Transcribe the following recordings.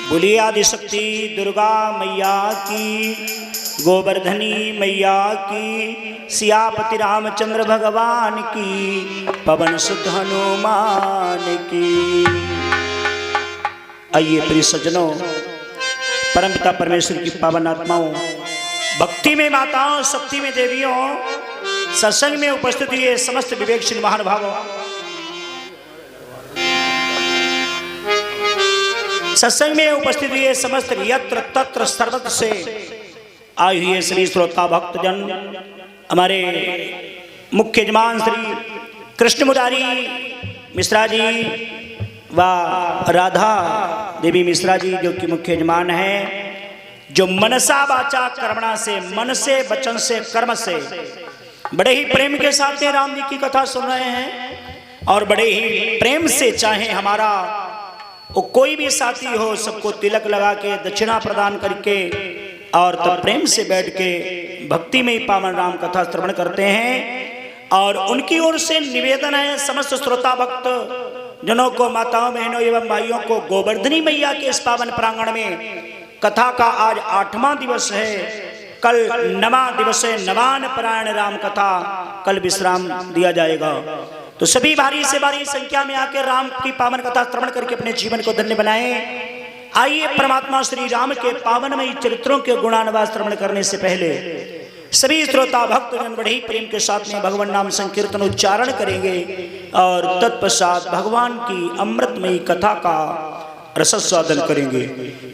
बोलिए आदिशक्ति दुर्गा मैया की, गोवर्धनी मैया की, सियापति रामचंद्र भगवान की, पवन सुत हनुमान की। आइए प्रिय सज्जनों, परमपिता परमेश्वर की पावन आत्माओं, भक्ति में माताओं, शक्ति में देवियों, सत्संग में उपस्थित हुए समस्त विवेकशील महानुभावों, सत्संग में उपस्थित हुए समस्त यत्र तत्र सर्वत्र से आए हुए सभी श्रोता भक्तजन, हमारे मुख्य यजमान श्री कृष्ण मुरारी मिश्रा जी व राधा देवी मिश्रा जी जो कि मुख्य यजमान हैं, जो मनसा वाचा कर्मणा से, मन से, वचन से, कर्म से बड़े ही प्रेम के साथ राम जी की कथा सुन रहे हैं और बड़े ही प्रेम से चाहे हमारा वो कोई भी साथी हो, सबको तिलक लगा के दक्षिणा प्रदान करके और तब प्रेम से बैठ के भक्ति में ही पावन राम कथा श्रवण करते हैं। और उनकी ओर से निवेदन है समस्त श्रोता भक्त जनों को, माताओं बहनों एवं भाइयों को, गोवर्धनी मैया के इस पावन प्रांगण में कथा का आज 8वां दिवस है, कल 9वां दिवस है, नवान परायण राम कथा, कल विश्राम दिया जाएगा। तो सभी भारी से भारी संख्या में आकर राम की पावन कथा श्रवण करके अपने जीवन को धन्य बनाएं। आइए परमात्मा श्री राम के पावनमयी चरित्रों के गुणानुवाद श्रवण करने से पहले सभी श्रोता भक्त जन बड़े ही प्रेम के साथ में भगवान नाम संकीर्तन उच्चारण करेंगे और तत्पश्चात भगवान की अमृतमयी कथा का रसस्वादन करेंगे।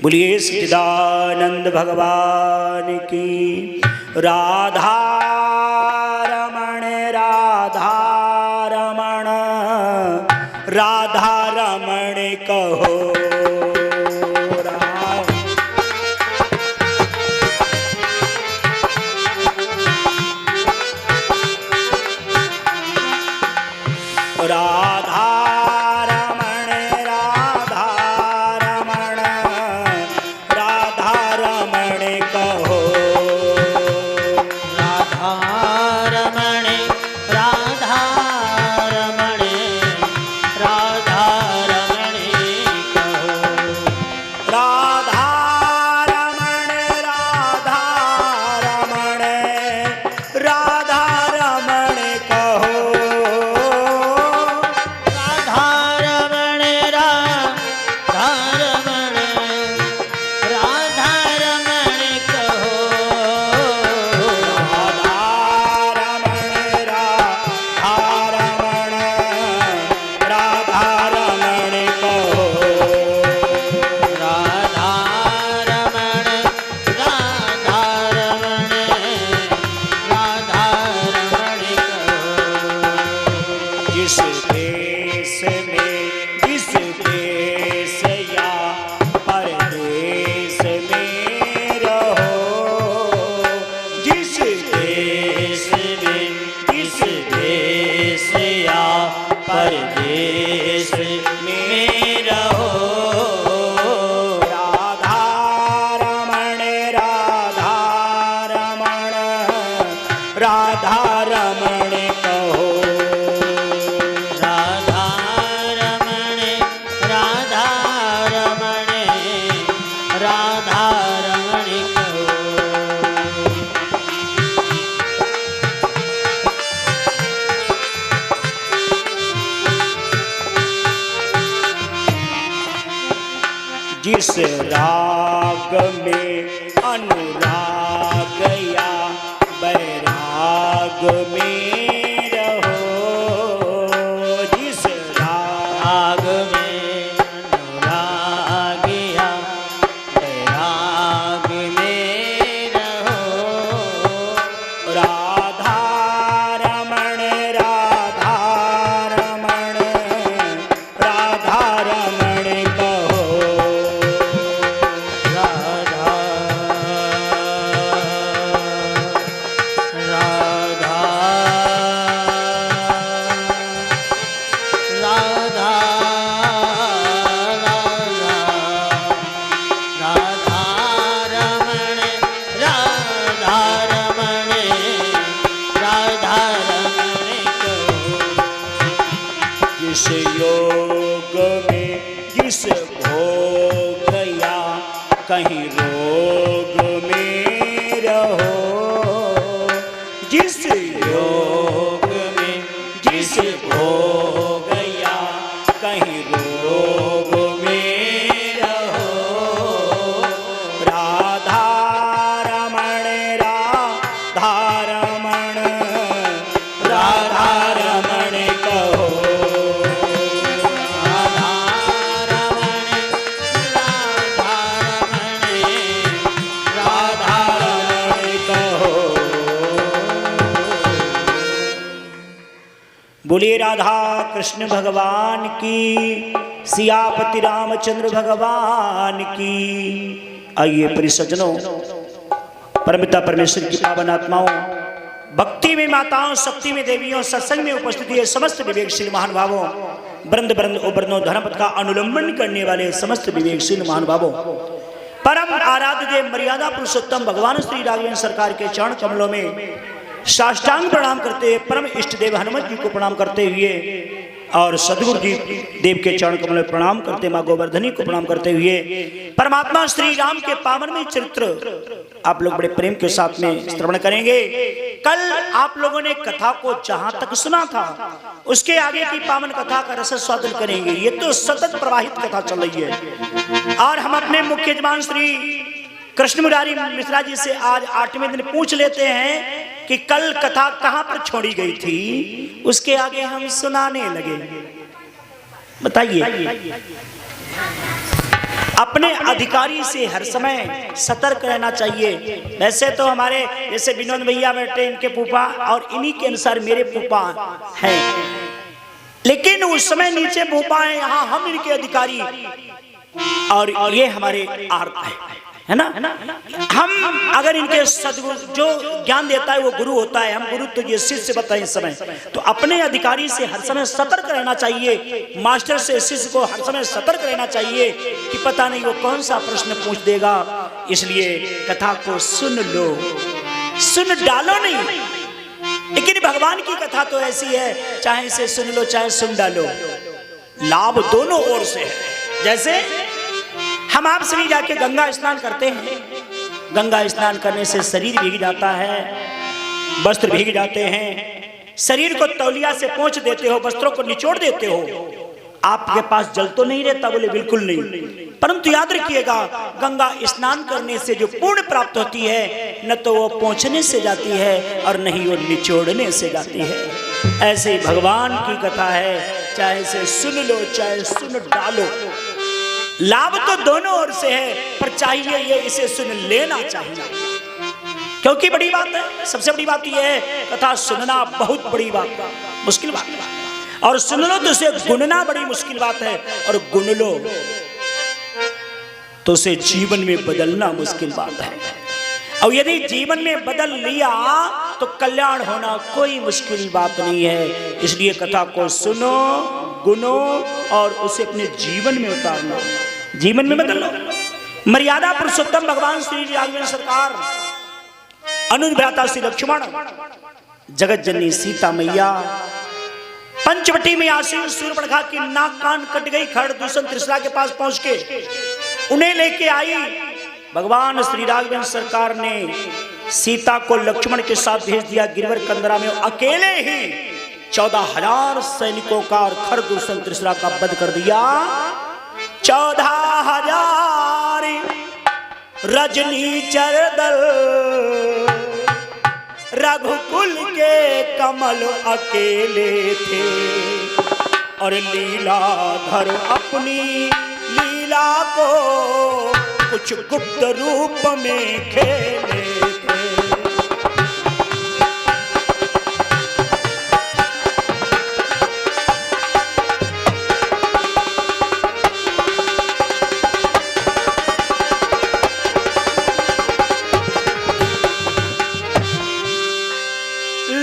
बोलिए सच्चिदानंद भगवान की। राधा रमण राधा रमण, राधा रमण कहो राधा रमण राधा रमण, राधा रमण कहो राधा रमण राधा रमण, राधा रमण कहो राधा रमण राधा रमण, राधा रमण कहो परदेश में रहो। राधा रमण राधा रमण, राधा रमण कहो राधा रमण राधा रमण, राधा रमण कहो जिस राग में अनुराग या बैराग में रहो, जिस राग में अनुराग या बैराग में रहो। राधा रमण राधा रमण, राधा रमण कहो राधा राधा राधा राधा रमण राधा रमण, राधा रमण कहो जिस योग में जिस भोग या कहीं रोग में रहो, जिस योग में जिस भोग या कहीं रोग में रहो, राधा रमण राधा रमण राधा रमण कहो, राधा रमण राधा रमण कहो। बोलिए राधा कृष्ण भगवान की, सियापति रामचंद्र भगवान की। आइए परिसज्जनों, परमिता परमेश्वर की पावन आत्माओं, भक्ति में माताओं, शक्ति में देवियों, सत्संग में उपस्थित ये समस्त विवेकशील महानुभावों, वृंद वृंद उबरनो धर्मपथ का अनुलंबन करने वाले समस्त विवेकशील महानुभावों, परम आराध्य देव मर्यादा पुरुषोत्तम भगवान श्री राघवेंद्र सरकार के चरण कमलों में साष्टांग प्रणाम करते हुए, परम इष्ट देव हनुमत जी को प्रणाम करते हुए और सदगुरु जी देव के चरण कमल में प्रणाम करते, माँ गोवर्धनी को प्रणाम करते हुए परमात्मा श्री राम के पावनमय चरित्र आप लोग बड़े प्रेम के साथ में श्रवण करेंगे। कल आप लोगों ने कथा को जहां तक सुना था, उसके आगे की पावन कथा का रस स्वादन करेंगे। ये तो सतत प्रवाहित कथा चल रही है और हम अपने मुख्य यजमान श्री कृष्ण मुरारी मिश्रा जी से आज 8वें दिन पूछ लेते हैं कि कल कथा कहां पर छोड़ी गई थी, उसके आगे हम सुनाने लगे। बताइए, अपने अधिकारी से हर समय सतर्क रहना चाहिए। वैसे तो हमारे जैसे विनोद भैया बैठे, इनके फूफा और इन्हीं के अनुसार मेरे फूफा हैं, लेकिन उस समय नीचे फूफा है, यहाँ हम इनके अधिकारी और ये हमारे आर्त है ना। हम अगर इनके सदगुरु जो ज्ञान देता है वो गुरु होता है, हम गुरु तो ये शिष्य बताएं इस समय। तो अपने अधिकारी से हर समय सतर्क रहना चाहिए, मास्टर से शिष्य को हर समय सतर्क रहना चाहिए कि पता नहीं वो कौन सा प्रश्न पूछ देगा। इसलिए कथा को सुन लो, सुन डालो नहीं। लेकिन भगवान की कथा तो ऐसी है, चाहे इसे सुन लो चाहे सुन डालो, लाभ दोनों ओर से है। जैसे हम आप सभी जाके गंगा स्नान करते हैं, गंगा स्नान करने से शरीर भीग जाता है, वस्त्र भीग जाते हैं, शरीर को तौलिया से पोंछ देते हो, वस्त्रों को निचोड़ देते हो। आपके पास जल तो नहीं रहता? बोले बिल्कुल नहीं। परंतु याद रखिएगा, गंगा स्नान करने से जो पुण्य प्राप्त होती है, न तो वो पोंछने से जाती है और नहीं वो निचोड़ने से जाती है। ऐसे ही भगवान की कथा है, चाहे इसे सुन लो चाहे सुन डालो, लाभ तो दोनों ओर से है, पर चाहिए ये इसे सुन लेना चाहिए। क्योंकि बड़ी बात है, सबसे बड़ी बात यह है, कथा सुनना बहुत बड़ी बात है, मुश्किल बात है, और सुन लो तो उसे गुनना बड़ी मुश्किल बात है, और गुन लो तो उसे जीवन में बदलना मुश्किल बात है। और यदि जीवन में बदल लिया तो कल्याण होना कोई मुश्किल बात नहीं है। इसलिए कथा को सुनो, गुनो और उसे अपने जीवन में उतारना, जीवन में बदलो। मर्यादा पुरुषोत्तम भगवान श्री राघवेंद्र सरकार, अनुज भ्राता श्री लक्ष्मण, जगत जननी सीता मैया पंचवटी में आसीन सूर्पणखा की नाक कान कट गई, खड़ दूषण त्रिशला के पास पहुंच के उन्हें लेके आई। भगवान श्री राघवेंद्र सरकार ने सीता को लक्ष्मण के साथ भेज दिया गिरवर कंदरा में। अकेले ही 14,000 सैनिकों का और खरदूषण त्रिशला का वध कर दिया। 14,000 रजनीचर दल, रघुकुल के कमल अकेले थे, और लीलाधर अपनी लीला को कुछ गुप्त रूप में खेले थे।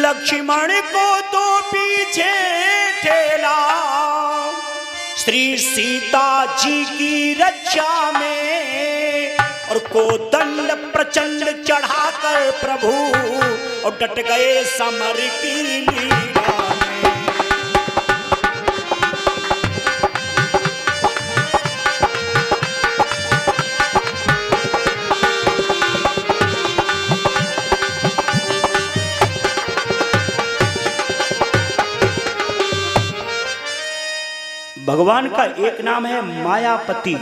लक्ष्मण को तो पीछे ठेला, श्री सीता जी की रक्षा में, और कोदंड प्रचंड चढ़ाकर प्रभु और डट गए समर की लीला में। भगवान का एक नाम है मायापति,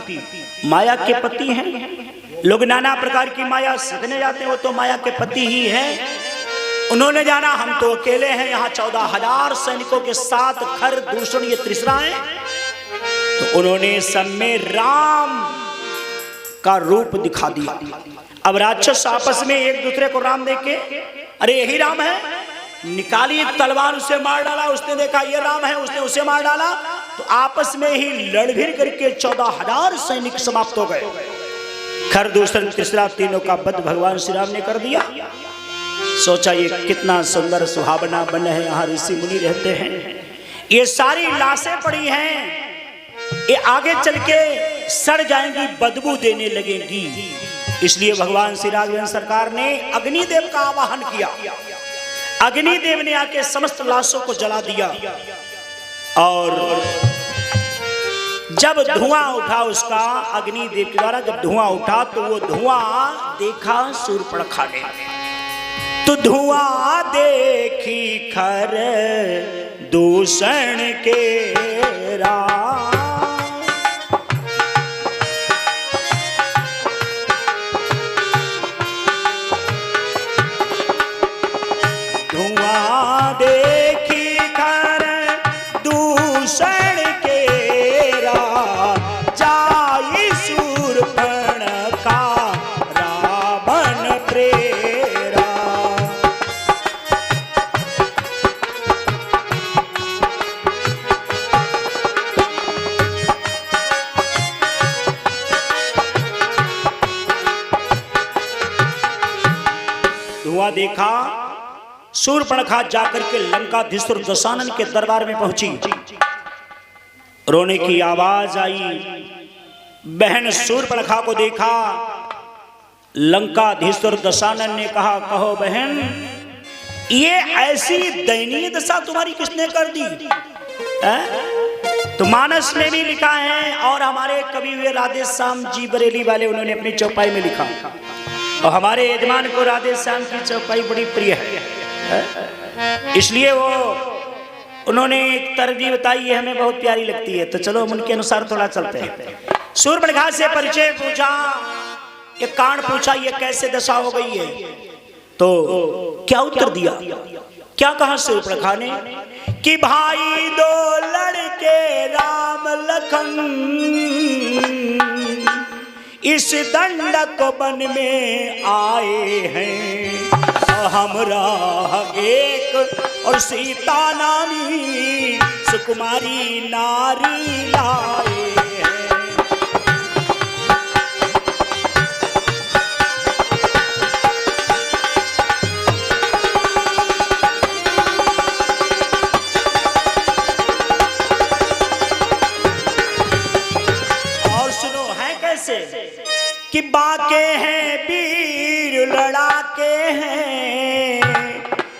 माया के पति हैं। लोग नाना प्रकार की माया सीखने जाते हैं, वो तो माया के पति ही हैं। उन्होंने जाना हम तो अकेले हैं, यहाँ 14,000 सैनिकों के साथ खर दूषण ये त्रिसरा है। तो उन्होंने सब में राम का रूप दिखा दिया। अब राक्षस आपस में एक दूसरे को राम देखे, अरे यही राम है, निकाली तलवार, उसे मार डाला। उसने देखा ये राम है, उसने उसे मार डाला। तो आपस में ही लड़भिड़ करके 14,000 सैनिक समाप्त हो गए। खरदूषण तीसरा तीनों का वध भगवान श्री राम ने कर दिया। सोचा ये कितना सुंदर सुहावना वन है, यहाँ ऋषि मुनि रहते हैं, ये सारी लाशें पड़ी हैं, ये आगे चल के सड़ जाएंगी, बदबू देने लगेंगी। इसलिए भगवान श्री राघवेंद्र सरकार ने अग्निदेव का आवाहन किया। अग्निदेव ने आके समस्त लाशों को जला दिया। और जब धुआं उठा उसका, अग्निदेव के द्वारा जब धुआं उठा, तो वो धुआं देखा शूर्पणखा ने। तो धुआं देखी खर दूषण के राम, धुआं देखी खर दूषण के राम, जाई शूर्पणखा रावण प्रेरा। धुआं देखा, शूर्पणखा जाकर के लंकाधीश्वर दशानन के दरबार में पहुंची। रोने की आवाज आई। बहन शूर्पणखा को देखा। लंकाधीश्वर दशानन ने कहा, कहो बहन, ये ऐसी दयनीय दशा तुम्हारी किसने कर दी? तो मानस में भी लिखा है, और हमारे कवि हुए राधे श्याम जी बरेली वाले, उन्होंने अपनी चौपाई में लिखा। और हमारे यजमान को राधे श्याम की चौपाई बड़ी प्रिय है, इसलिए वो उन्होंने एक तरजीह बताई है, हमें बहुत प्यारी लगती है। तो चलो हम उनके अनुसार थोड़ा चलते हैं। शूर्पणखा से परिचय पूछा, ये कारण पूछा, ये कैसे दशा हो गई है? तो क्या उत्तर दिया? क्या कहा शूर्पणखा ने कि भाई दो लड़के राम लखन इस दंडक वन में आए हैं, हमरा एक और सीता नामी सुकुमारी नारी लाए हैं। और सुनो है कैसे कि बाके हैं वीर लड़ाके हैं,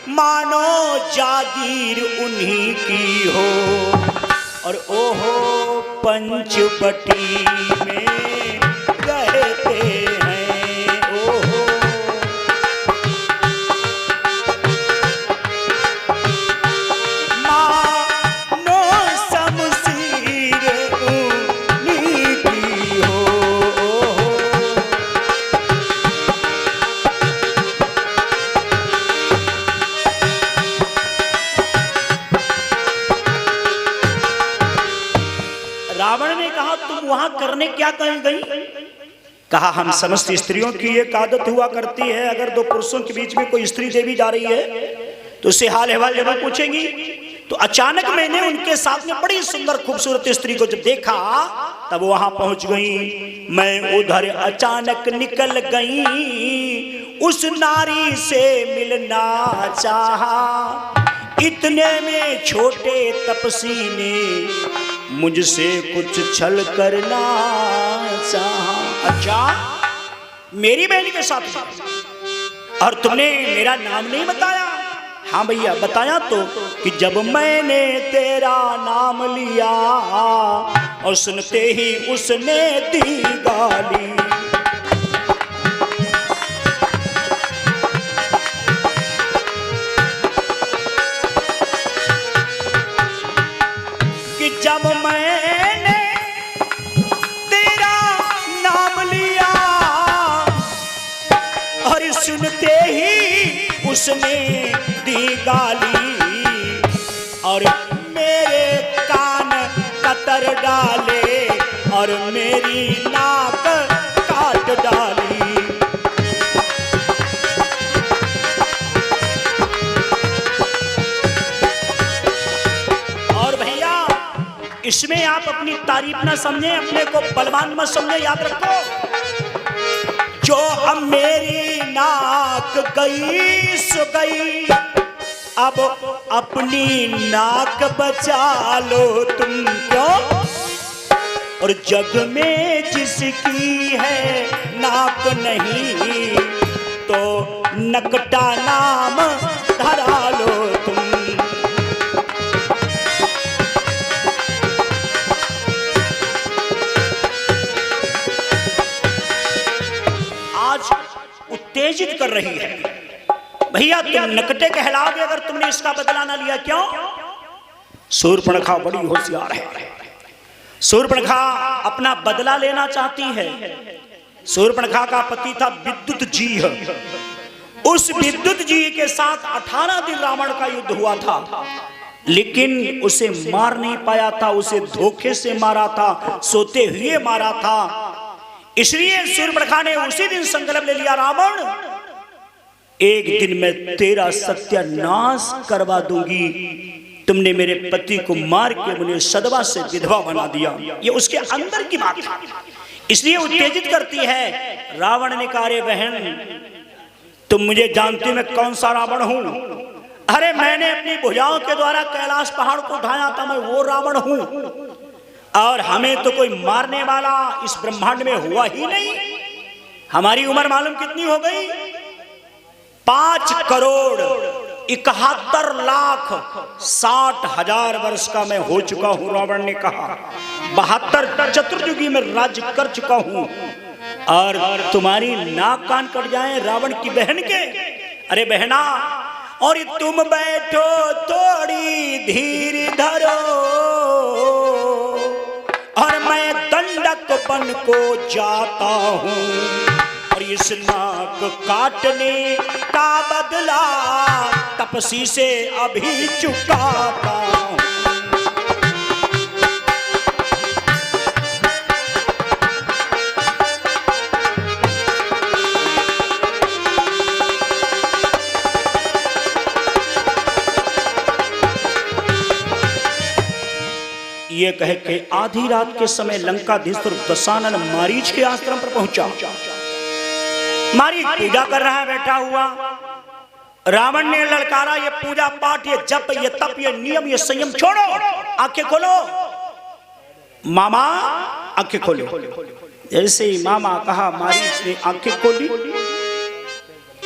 मानो जागीर उन्हीं की हो। और ओहो पंचवटी में रहते हैं, ओहो मानो शमशीर उन्हीं की हो। रावण ने कहा, तुम वहां करने क्या कहीं गई? कहा, हम समस्त स्त्रियों की एक आदत हुआ करती है, अगर दो पुरुषों के बीच में कोई स्त्री देवी जा रही है तो उससे हाल अहवाल जरूर पूछेंगी। तो अचानक मैंने उनके साथ में बड़ी सुंदर खूबसूरत स्त्री को जब देखा, तब वहां पहुंच गई। मैं उधर अचानक निकल गई, उस नारी से मिलना चाहा। इतने में छोटे तपसी ने मुझसे कुछ छल करना चाहा। अच्छा, मेरी बहन के साथ में, और तुमने मेरा नाम नहीं बताया? हाँ भैया बताया तो, कि जब मैंने तेरा नाम लिया और सुनते ही उसने दी गाली। कि जब मैंने उसने दी गाली और मेरे कान कतर डाले और मेरी नाक काट डाली। और भैया इसमें आप अपनी तारीफ ना समझे, अपने को बलवान मत समझे, याद रखो जो अब मेरी नाक गई सो गई, अब अपनी नाक बचा लो तुम क्यों। और जग में जिसकी है नाक नहीं तो नकटा नाम धरा लो तुम। आज उत्तेजित कर रही है भैया, तुम नकटे कहलाओगे अगर तुमने इसका बदला ना लिया। क्यों? शूर्पणखा बड़ी होशियार है। शूर्पणखा अपना बदला लेना चाहती है। शूर्पणखा का पति था विद्युत जी। उस विद्युत जी के साथ 18 दिन रावण का युद्ध हुआ था, लेकिन उसे मार नहीं पाया था, उसे धोखे से मारा था, सोते हुए मारा था। इसलिए शूर्पणखा ने उसी दिन संकल्प ले लिया, रावण एक दिन मैं तेरा सत्यानाश करवा दूंगी। तुमने मेरे पति को मार के मुझे सदवा से विधवा बना दिया। ये उसके अंदर की बात है, इसलिए उत्तेजित करती है। रावण ने कहा, रे बहन तुम मुझे जानती मैं कौन सा रावण हूं? अरे मैंने अपनी भुजाओं के द्वारा कैलाश पहाड़ को उठाया था, मैं वो रावण हूं। और हमें तो कोई मारने वाला इस ब्रह्मांड में हुआ ही नहीं। हमारी उम्र मालूम कितनी हो गई? 5,71,60,000 वर्ष का मैं हो चुका हूं। रावण ने कहा 72 चतुर्युगी में राज्य कर चुका हूं और तुम्हारी नाक कान कट जाए रावण की बहन के। अरे बहना, और तुम बैठो थोड़ी धीर धरो और मैं दंडक बन को जाता हूं और इस नाक काटने का बदला तपसी से अभी चुकाता हूं। ये कह के आधी रात के समय लंकाधीश दशानन मारीच के आश्रम पर पहुंचा। मारीच पूजा कर रहा है बैठा हुआ। रावण ने ललकारा, ये पूजा पाठ, ये जप, ये तप, ये नियम, ये संयम छोड़ो, आंखें खोलो। मामा आंखें खोलो। जैसे ही मामा कहा मारीच ने आंखें खोली,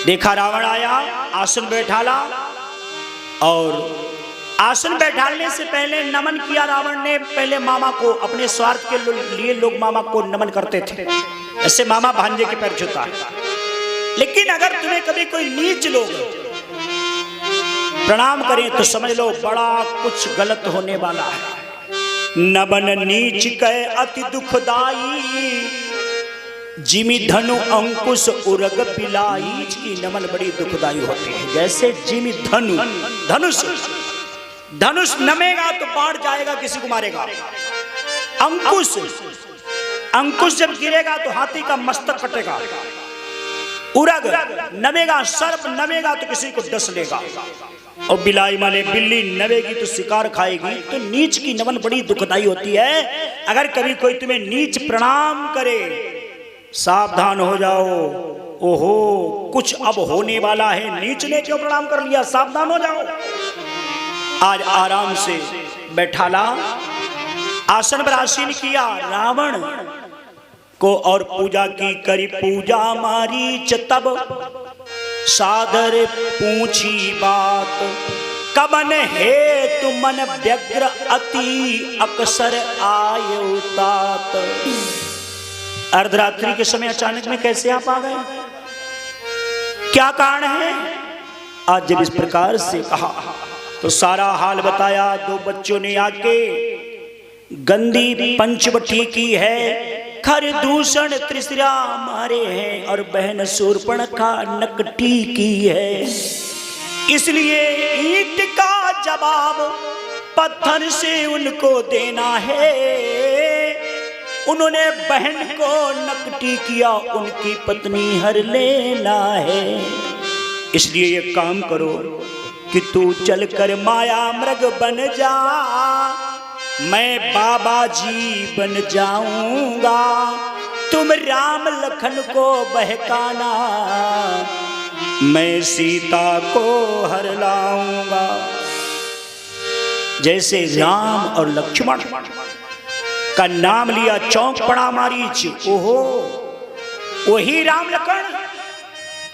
देखा रावण आया, आसन बैठाला और आसन बैठाने से पहले नमन किया रावण ने। पहले मामा को, अपने स्वार्थ के लिए लोग मामा को नमन करते थे, ऐसे मामा भांजे के पैर छूता है। लेकिन अगर तुम्हें कभी कोई नीच लोग प्रणाम करें तो समझ लो बड़ा कुछ गलत होने वाला है। नमन नीच कह अति दुखदाई, जिमी धनु अंकुश उरग पिलाई। की नमन बड़ी दुखदाई होती है। जैसे जिमी धनुष धनुष नमेगा तो बाढ़ जाएगा, किसी को मारेगा। अंकुश जब गिरेगा तो हाथी का मस्तक कटेगा। उरग नमेगा, सर्प नमेगा तो किसी को डस लेगा। और बिलाई माने बिल्ली नवेगी तो शिकार खाएगी। तो नीच की नमन बड़ी दुखदाई होती है। अगर कभी कोई तुम्हें नीच प्रणाम करे, सावधान हो जाओ, ओहो कुछ अब होने वाला है। नीच ने क्यों प्रणाम कर लिया, सावधान हो जाओ। आज आराम से बैठाला, आसन पर आसीन किया रावण को और पूजा की। करी पूजा मारीच तब सादर पूछी बात, कबन है तु मन व्यग्र अति अक्सर आयो तात। अर्धरात्रि के समय अचानक में कैसे आप आ गए, क्या कारण है? आज जब इस प्रकार से कहा तो सारा हाल बताया। दो बच्चों ने आके गंदी पंचवटी की है, खर दूषण त्रिशिरा मारे हैं और बहन शूर्पणखा नकटी की है। इसलिए ईंट का जवाब पत्थर से उनको देना है। उन्होंने बहन को नकटी किया, उनकी पत्नी हर लेना है। इसलिए ये काम करो कि तू चलकर माया मृग बन जा, मैं बाबा जी बन जाऊंगा। तुम राम लखन को बहकाना, मैं सीता को हर लाऊंगा। जैसे राम और लक्ष्मण का नाम लिया, चौंक पड़ा मारीच। ओहो, वही राम लखन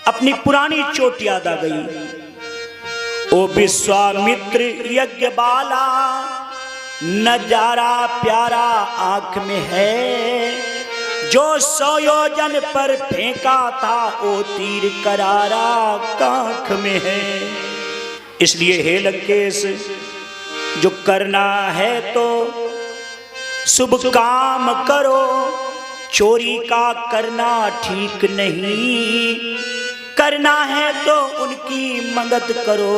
अपनी पुरानी चोट याद आ गई। ओ विश्वामित्र यज्ञ बाला, नजारा प्यारा आंख में है। जो 100 योजन पर फेंका था, ओ तीर करारा कांख में है। इसलिए हे लंकेश, जो करना है तो शुभ काम करो, चोरी का करना ठीक नहीं। करना है तो उनकी मदद करो,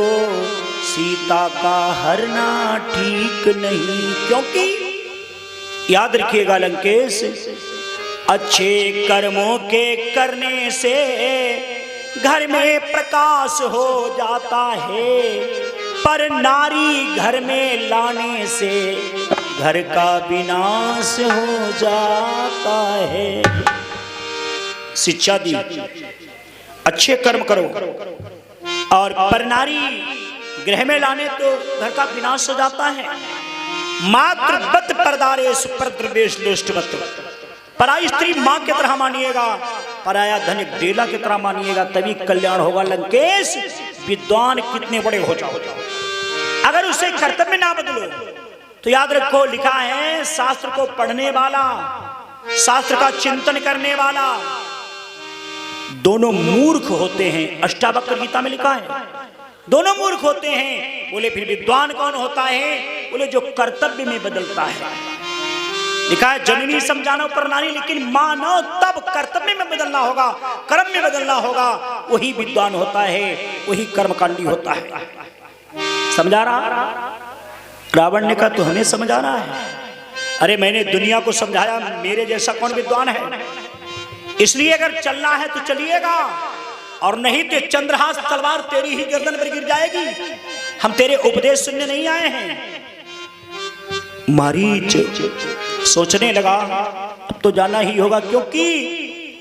सीता का हरना ठीक नहीं। क्योंकि याद रखिएगा लंकेश, अच्छे कर्मों के करने से घर में प्रकाश हो जाता है, पर नारी घर में लाने से घर का विनाश हो जाता है। शिक्षा दी, अच्छे कर्म करो, और पर नारी गृह में लाने तो घर का विनाश हो जाता है। मात्र बत परदारेश परद्रवेश लेष्टवत, पराई स्त्री मां की तरह मानिएगा, पराया धन एक डेला की तरह मानिएगा, तभी कल्याण होगा। लंकेश, विद्वान कितने बड़े हो जाओ, अगर उसे कर्तव्य ना बदलो तो याद रखो, लिखा है शास्त्र को पढ़ने वाला, शास्त्र का चिंतन करने वाला दोनों मूर्ख होते हैं। अष्टावक्र गीता में लिखा है, दोनों मूर्ख होते हैं। बोले फिर विद्वान कौन होता है? बोले जो कर्तव्य में बदलता है। लिखा है जननी समझाना पर नारी, लेकिन मानो तब कर्तव्य में बदलना होगा, कर्म में बदलना होगा, वही विद्वान होता है, वही कर्मकांडी होता है। समझा रहा? रावण ने कहा तो हमें समझा रहा है। अरे मैंने दुनिया को समझाया, मेरे जैसा कौन विद्वान है? इसलिए अगर चलना है तो चलिएगा, और नहीं तो चंद्रहास तलवार तेरी ही गर्दन पर गिर जाएगी। हम तेरे उपदेश सुनने नहीं आए हैं। मारीच सोचने लगा, अब तो जाना ही होगा, क्योंकि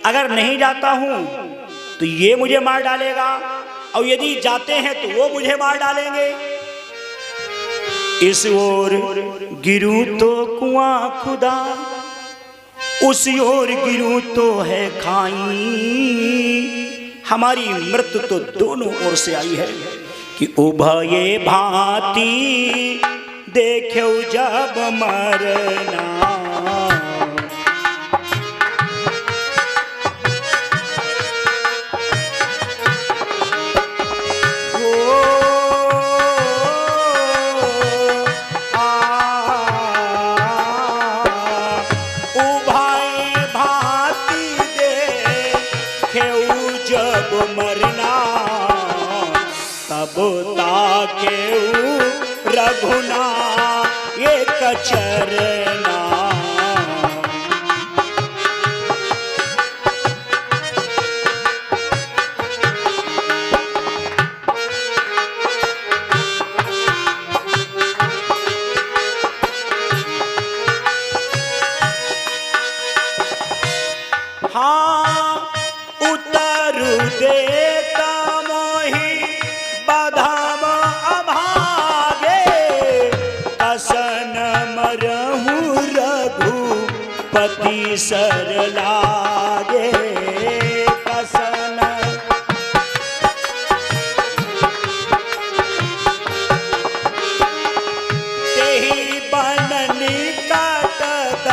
अगर नहीं जाता हूं तो ये मुझे मार डालेगा, और यदि जाते हैं तो वो मुझे मार डालेंगे। इस ओर गिरूं तो कुआं खुदा, उस ओर गिरूं तो है खाई। हमारी मृत्यु तो दोनों ओर से आई है कि उभये भांति देखो जब मरना। रघुना एक चरना। हाँ उतर देता मोही बधाम अभागे, कसन मरहूँ रघुपति सर लागे। कसन तेहि बनन काटत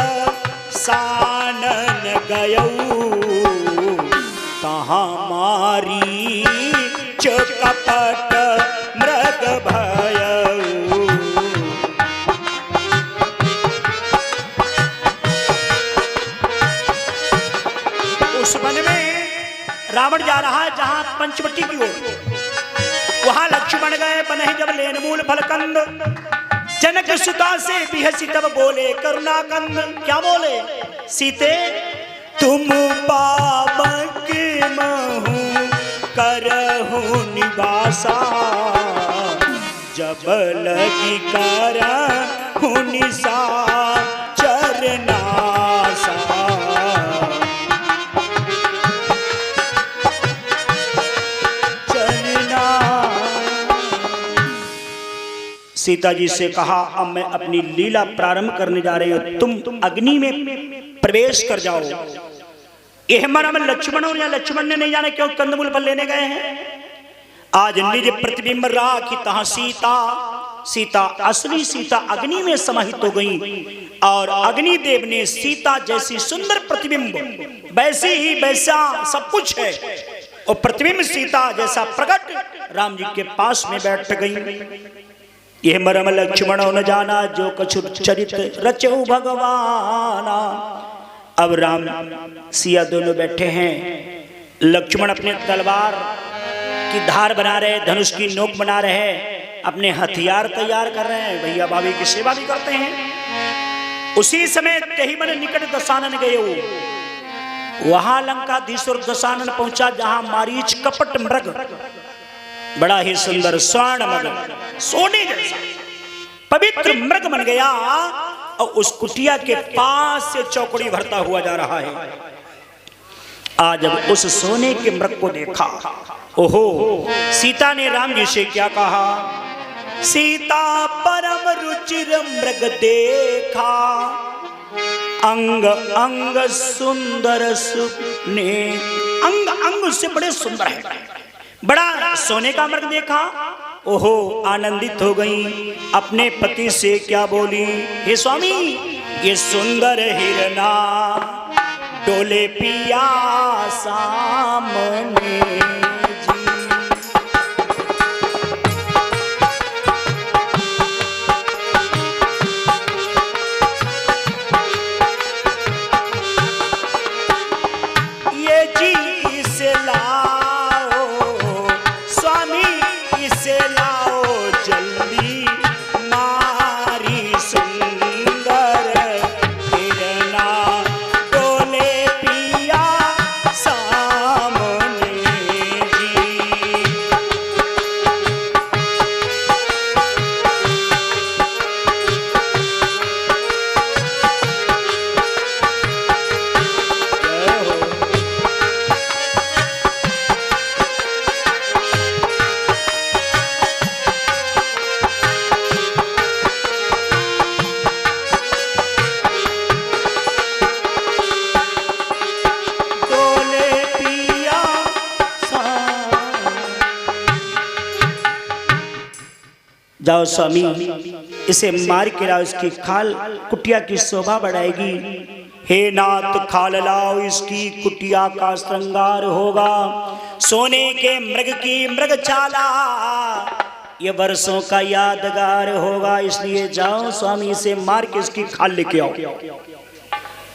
सानन गयऊ, कहाँ मारी कपट मृग भयऊ। उस वन में रावण जा रहा है जहां पंचवटी की ओर, वहां लक्ष्मण गए बनहि जब लेन मूल फलकंद, जनक सुता से बिहसी तब बोले करुणाकंद। क्या बोले? सीते तुम पावक महु करहु निवासा, जब लगी करहु निशाचर नासा। सीता जी से कहा अब मैं अपनी लीला प्रारंभ करने जा रही हूं, तुम अग्नि में प्रवेश कर जाओ। यह मन लक्ष्मण और या लक्ष्मण ने नहीं जाने क्यों कंदमूल फल लेने गए हैं। आज निज प्रतिबिंब राखी तहां सीता, सीता असली सीता अग्नि में समाहित हो गई और अग्निदेव ने सीता जैसी सुंदर प्रतिबिंब वैसी ही वैसा सब कुछ है और प्रतिबिंब सीता जैसा प्रकट राम जी के पास में बैठ गई। यह मरम लक्ष्मण न जाना जो कछु चरित्र रचो भगवाना। अब राम सिया दोनों बैठे हैं, लक्ष्मण अपने तलवार की धार बना रहे, धनुष की नोक बना रहे, अपने हथियार तैयार कर रहे हैं, भैया भाभी की सेवा भी करते हैं। उसी समय तेहि मन निकट दशानन गए। वहां लंकाधीश्वर दशानन पहुंचा जहां मारीच कपट मृग बड़ा ही सुंदर स्वर्ण मृग सोने जैसा पवित्र मृग बन गया और उस कुटिया के पास से चौकड़ी भरता हुआ जा रहा है। आज जब उस सोने के मृग को देखा, ओहो, सीता ने राम जी से क्या कहा? सीता परम रुचिर मृग देखा, अंग अंग सुंदर सुने। अंग अंग से बड़े सुंदर है, बड़ा सोने का मृग देखा। ओहो, आनंदित हो गई, अपने पति से क्या बोली? हे स्वामी, ये सुंदर हिरना डोले पिया सामने जी। ये जी इसे लाओ स्वामी, इसे लाओ जल्दी, मारी सुंदर हिरना डोले पिया सामने जी। डोले पिया जाओ स्वामी, इसे मार के लाओ, इसकी खाल कुटिया की शोभा बढ़ाएगी। हे नाथ, खाल लाओ, इसकी कुटिया का श्रृंगार होगा। सोने के मृग की मृग चाला ये वर्षों का यादगार होगा, इसलिए जाओ स्वामी, इसे मार के इसकी खाल लेके आओ।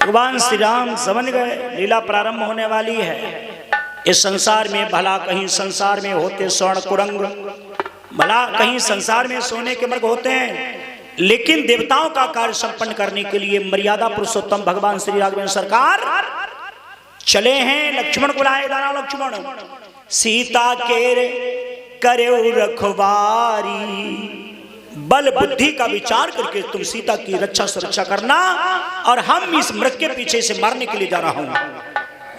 भगवान श्री राम समझ गए लीला प्रारंभ होने वाली है। इस संसार में भला कहीं संसार में होते स्वर्ण कुरंग, भला कहीं संसार में सोने के मृग होते हैं, लेकिन देवताओं का कार्य संपन्न करने के लिए मर्यादा पुरुषोत्तम भगवान श्री राघवेंद्र सरकार चले हैं। लक्ष्मण को लाए, दाना लक्ष्मण सीता के करे रखवारी, बल बुद्धि का विचार करके तुम सीता की रक्षा सुरक्षा करना और हम इस मृग के पीछे से मारने के लिए जा रहा हूं।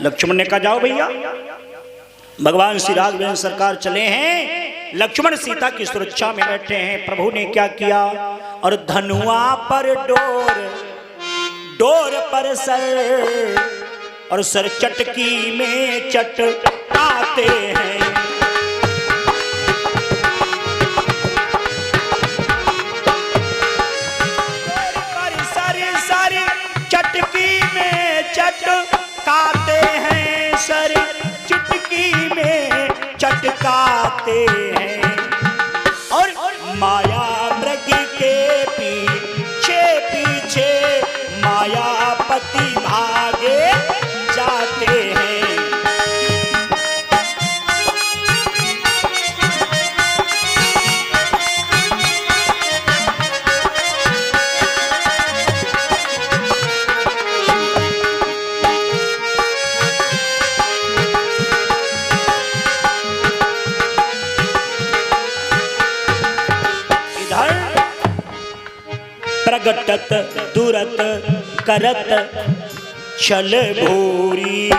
लक्ष्मण ने कहा जाओ भैया। भगवान श्री राघवेंद्र सरकार चले हैं, लक्ष्मण सीता की सुरक्षा में बैठे हैं। प्रभु ने क्या किया? और धनुआ पर डोर, डोर पर सर, और सर चटकी में चटकाते हैं। चटकी में चटकाते हैं, सर चुटकी में चटकाते हैं। और माया मृग के पीछे पीछे मायापति भागे जाते हैं। प्रगटत दुरत करत छल भूरी,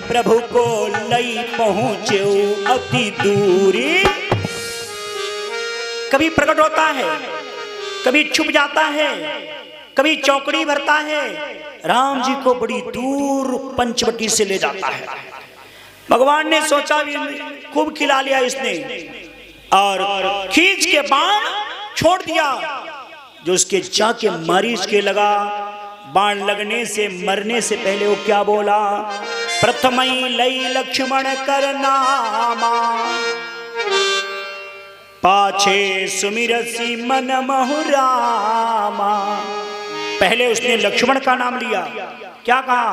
प्रभु को लई पहुँचे अति दूरी। कभी प्रकट होता है, कभी छुप जाता है, कभी चौकड़ी भरता है। राम जी को बड़ी दूर पंचवटी से ले जाता है। भगवान ने सोचा भी खूब खिला लिया इसने, और खींच के बाण छोड़ दिया। जो उसके जाके मारीच के लगा, बाण लगने से मरने से पहले वो क्या बोला? प्रथमई लई लक्ष्मण कर नामा, पाछे सुमिरसी मन महु रामा। पहले उसने लक्ष्मण का नाम लिया। क्या कहा?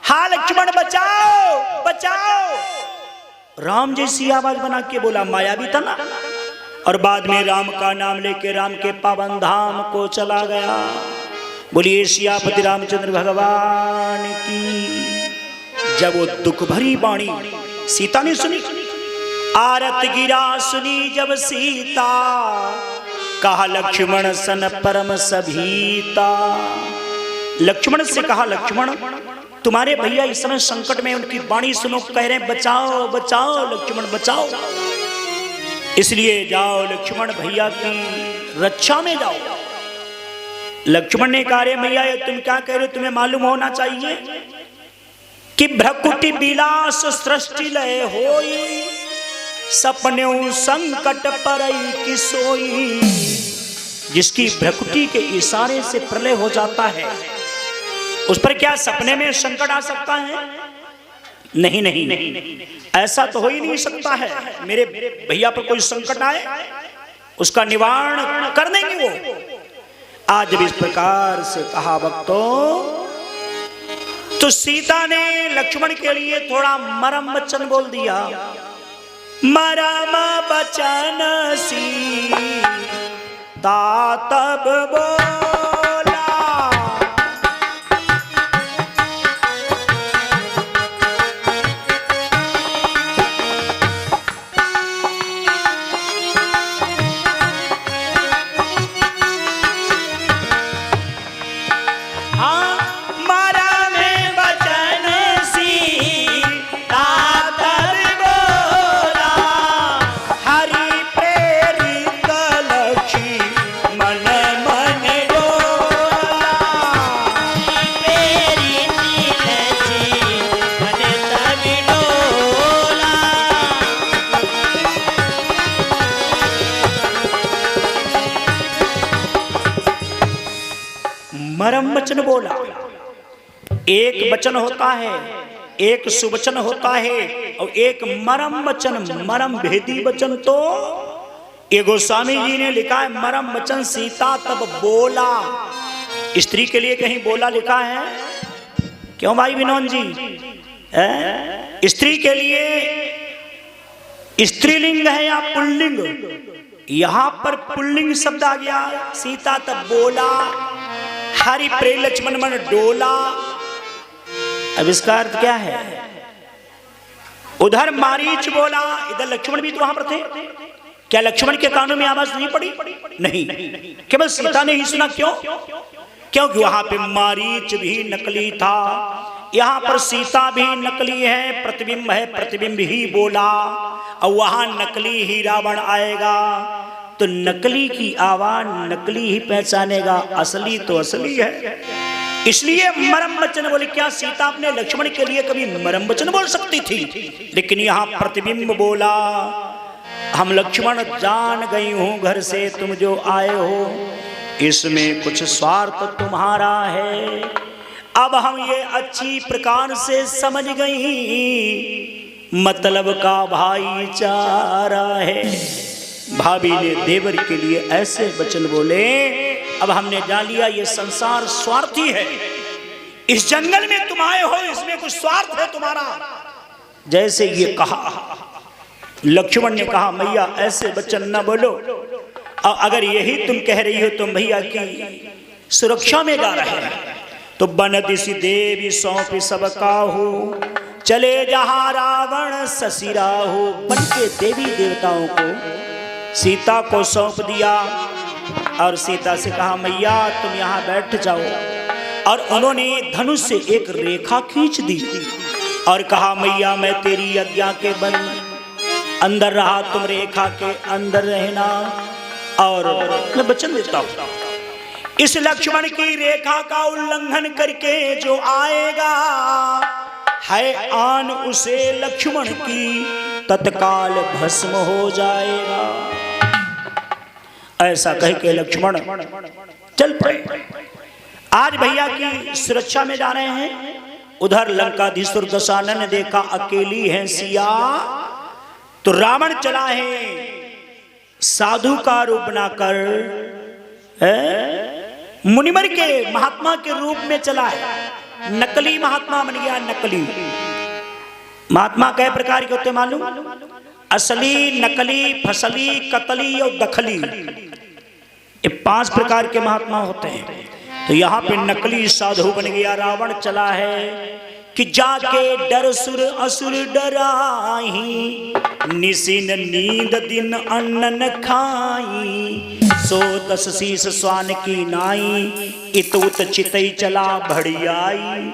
हा लक्ष्मण बचाओ बचाओ। राम जैसी आवाज बना के बोला, मायावी था ना। और बाद में राम का नाम लेके राम के पावन धाम को चला गया। बोलिए सियापति रामचंद्र भगवान की। जब वो दुख भरी वाणी सीता ने सुनी, आरत गिरा सुनी जब सीता, कहा लक्ष्मण सन परम सभीता। लक्ष्मण से कहा, लक्ष्मण तुम्हारे भैया इस समय संकट में, उनकी वाणी सुनो, कह रहे बचाओ बचाओ लक्ष्मण बचाओ। इसलिए जाओ लक्ष्मण भैया की रक्षा में जाओ। लक्ष्मण ने कहा, रे भैया ये तुम क्या कह रहे हो? तुम्हें मालूम होना चाहिए कि भ्रकुटि विलास सृष्टि लय होई, सपने संकट परई की सोई। जिसकी भ्रकुटि के इशारे से प्रलय हो जाता है, उस पर क्या सपने में संकट आ सकता है? नहीं नहीं नहीं, ऐसा तो हो ही नहीं सकता है। मेरे भैया पर कोई संकट आए, उसका निवारण कर देंगे वो। आज भी इस प्रकार से कहा भक्तों, तो सीता ने लक्ष्मण के लिए थोड़ा मरम वचन बोल दिया। मरम बचन सीता तब बोला, मरम वचन बोला। एक वचन होता है, एक सुवचन होता है, और एक मरम वचन, मरम भेदी वचन। तो ये गोस्वामी जी ने लिखा है मरम वचन सीता तब बोला। स्त्री के लिए कहीं बोला लिखा है? क्यों भाई विनोद जी? स्त्री के लिए स्त्रीलिंग है या पुल्लिंग? यहां पर पुल्लिंग शब्द आ गया। सीता तब बोला, हरि प्रे लक्ष्मण मन डोला। अब इसका अर्थ क्या है? उधर मारीच बोला, इधर लक्ष्मण भी तो वहां पर थे। क्या लक्ष्मण के कानों में आवाज नहीं पड़ी? नहीं, केवल सीता ने ही सुना। क्यों? क्योंकि वहां पे मारीच भी नकली था, यहां पर सीता भी नकली है, प्रतिबिंब है, प्रतिबिंब ही बोला। और वहां नकली ही रावण आएगा, तो नकली की आवाज नकली ही पहचानेगा, असली तो असली है। इसलिए मरम वचन बोले। क्या सीता अपने लक्ष्मण के लिए कभी मरम वचन बोल सकती थी? लेकिन यहाँ प्रतिबिंब बोला, हम लक्ष्मण जान गई हूं घर से तुम जो आए हो, इसमें कुछ स्वार्थ तुम्हारा है। अब हम ये अच्छी प्रकार से समझ गई, मतलब का भाईचारा है। भाभी ने देवर के लिए ऐसे वचन बोले। अब हमने जान लिया ये संसार स्वार्थी है। इस जंगल में तुम आए हो, इसमें कुछ स्वार्थ है तुम्हारा। जैसे ये कहा, लक्ष्मण ने कहा मैया ऐसे वचन न बोलो, और अगर यही तुम कह रही हो तुम भैया की सुरक्षा में जा रहे हैं, तो बनदिसी देवी सौंपी सब काहू, चले जहां रावण ससिरा हो। बन के देवी देवताओं को सीता को सौंप दिया। और सीता से कहा मैया तुम यहाँ बैठ जाओ। और उन्होंने धनुष से एक रेखा खींच दी और कहा मैया मैं तेरी आज्ञा के बल अंदर रहा, तुम रेखा के अंदर रहना। और मैं वचन देता हूं इस लक्ष्मण की रेखा का उल्लंघन करके जो आएगा है आन उसे लक्ष्मण की तत्काल भस्म हो जाएगा। ऐसा कह के लक्ष्मण चल पड़े। आज भैया की सुरक्षा में जा रहे हैं। उधर लंकाधीश्वर दशानन ने देखा अकेली है सिया, तो रावण चला है साधु का रूप बनाकर, मुनिवर के महात्मा के रूप में चला है। नकली महात्मा बन गया। नकली महात्मा कई प्रकार के होते मालूम? असली, नकली, फसली, कतली और दखली, ये 5 प्रकार के महात्मा होते हैं। तो यहाँ पे नकली साधु बन गया। रावण चला है कि जाके डर सुर असुर डराही, निसिन नींद दिन अन्न न खाई, सो 10 शीस स्वान की नाई, इत उत चितई चला भड़ियाई।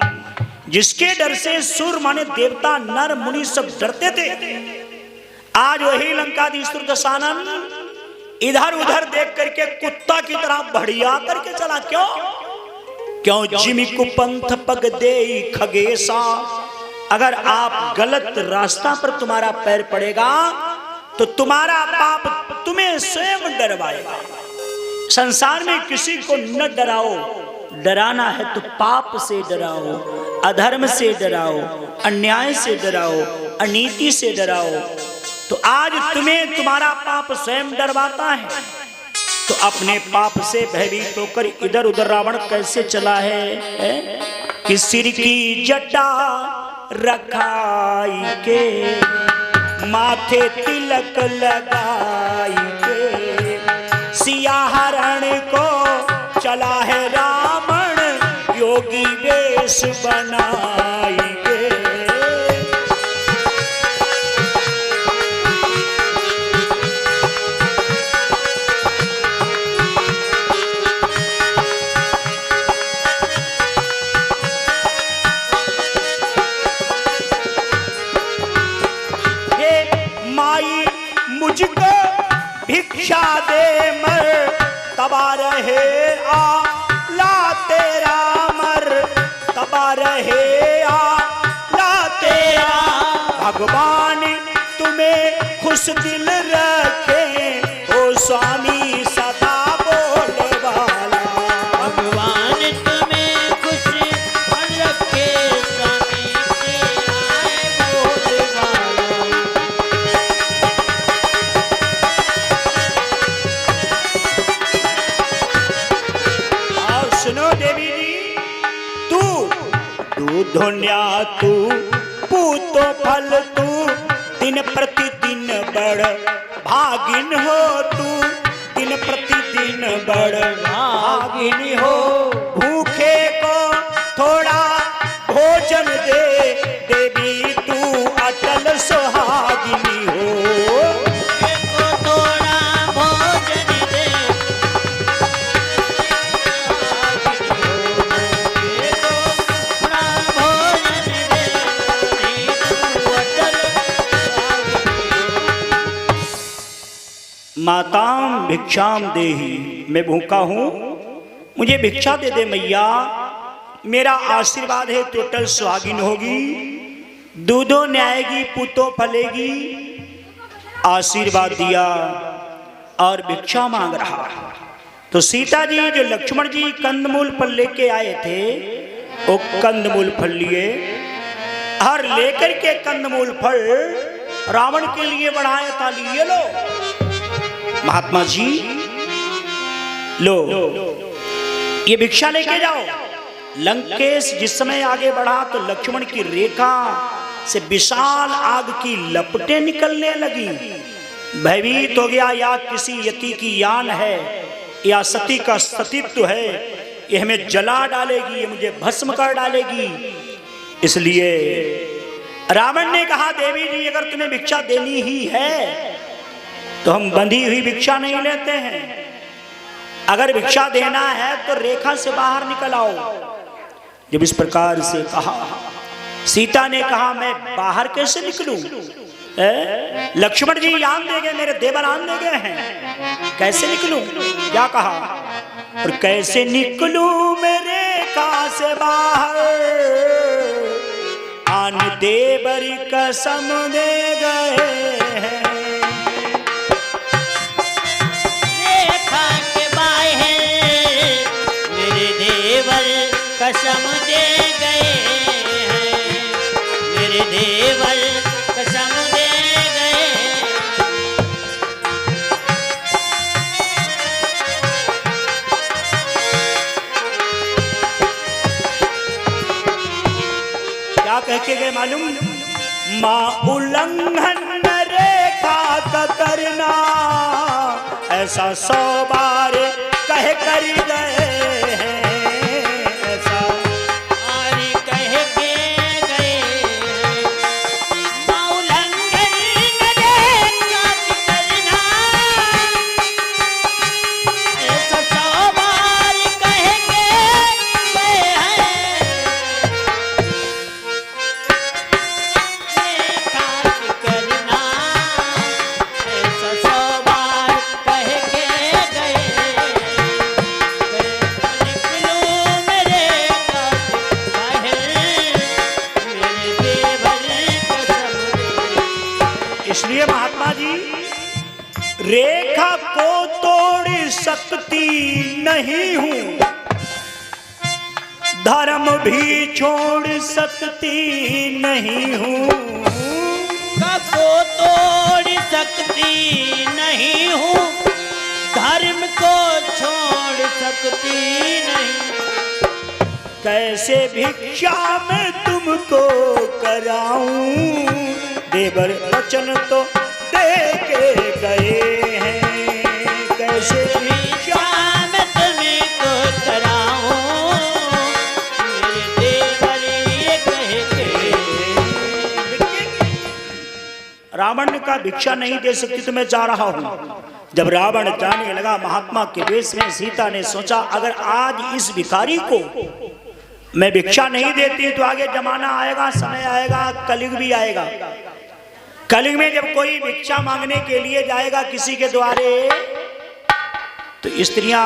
जिसके डर से सुर माने देवता नर मुनि सब डरते थे, आज वही लंकाधीश्वर दशानन इधर उधर देख करके कुत्ता की तरह भड़िया करके चला। क्यों जिमि कुपंथ पग दे खगेसा। अगर आप गलत रास्ता पर तुम्हारा पैर पड़ेगा तो तुम्हारा पाप तुम्हें स्वयं डरवाएगा। संसार में किसी को न डराओ, डराना है तो पाप से डराओ, अधर्म से डराओ, अन्याय से डराओ, अनीति से डराओ। तो आज तुम्हें तुम्हारा पाप स्वयं डरवाता है। तो अपने पाप से भयभीत होकर इधर उधर रावण कैसे चला है कि सिर की जटा रखाई के, माथे तिलक लगाई के, सिया हरण को चला है रावण, योगी वेश बनाई के। मुझको भिक्षा दे मर, तबा रहे आ ला तेरा मर, तबा रहे आ ला तेरा। भगवान तुम्हें खुश दिल रखे, ओ स्वामी सदा बोले वाला। भगवान तुम्हें खुश रखे, स्वामी तेरा बोले वाला। सुनो देवी जी, तू धोन्या तू पूतो फल, तू दिन प्रतिदिन बड़ भागिन हो, तू दिन प्रतिदिन बड़ भागिन हो। भूखे को थोड़ा भोजन दे, देवी तू अटल सुहागिनी हो। माताम भिक्षाम देही, मैं भूखा हूँ, मुझे भिक्षा दे दे मैया। मेरा आशीर्वाद है टोटल सुहागिन होगी, दूधो न्यायगी, पुतो फलेगी। आशीर्वाद दिया और भिक्षा मांग रहा। तो सीता जी जो लक्ष्मण जी कंदमूल फल लेके आए थे, वो कंदमूल फल लिए और लेकर के कंदमूल फल रावण के लिए बढ़ाया था। लिए लो महात्मा जी, लो ये भिक्षा लेके जाओ। लंकेश जिस समय आगे बढ़ा तो लक्ष्मण की रेखा से विशाल आग की लपटें निकलने लगी। भयभीत हो गया, या किसी यति की यान है या सती का सतीत्व है, ये हमें जला डालेगी, ये मुझे भस्म कर डालेगी। इसलिए रावण ने कहा देवी जी अगर तुम्हें भिक्षा देनी ही है तो हम बंधी हुई भिक्षा नहीं लेते हैं। अगर भिक्षा देना है तो रेखा से बाहर निकल आओ। जब इस प्रकार से कहा, सीता ने कहा मैं बाहर कैसे निकलूं? लक्ष्मण जी आन दे गए, मेरे देवर आन दे गए हैं, कैसे निकलूं? क्या कहा? और कैसे निकलूं मैं रेखा से बाहर, आन देवर कसम दे गए हैं। रेखा के बाहर मेरे देवर कसम दे गए हैं, मेरे देवर कसम दे गए। क्या कह के गए मालूम? माँ उल्लंघन रेखा का करना, ऐसा 100 बार कह कर गए हैं, ऐसा और कह के गए हैं। माँ उल्लंघन रेखा की करना, ऐसा 100 बार कह के गए हैं। रेखा की करना, ऐसा 100 बार कह के गए। निकलूं मेरे बाहर, मेरे देवर कसम दे। इसलिए महात्मा जी रेखा को तोड़ सकती नहीं हूं, धर्म भी छोड़ सकती नहीं हूं। को तोड़ सकती नहीं हूँ, धर्म को छोड़ सकती नहीं। कैसे भिक्षा मैं तुमको कराऊं, देवर वचन तो दे के गए हैं। कैसे भिक्षा मैं तुमको कराऊं, मेरे देवर ये कह के। रावण ने कहा भिक्षा नहीं दे सकती तो मैं जा रहा हूं। जब रावण जाने लगा महात्मा के वेश में, सीता ने सोचा अगर आज इस भिखारी को मैं भिक्षा नहीं देती तो आगे जमाना आएगा, समय आएगा, कलयुग भी आएगा। कलयुग में जब कोई भिक्षा मांगने के लिए जाएगा किसी के द्वारे, तो स्त्रियां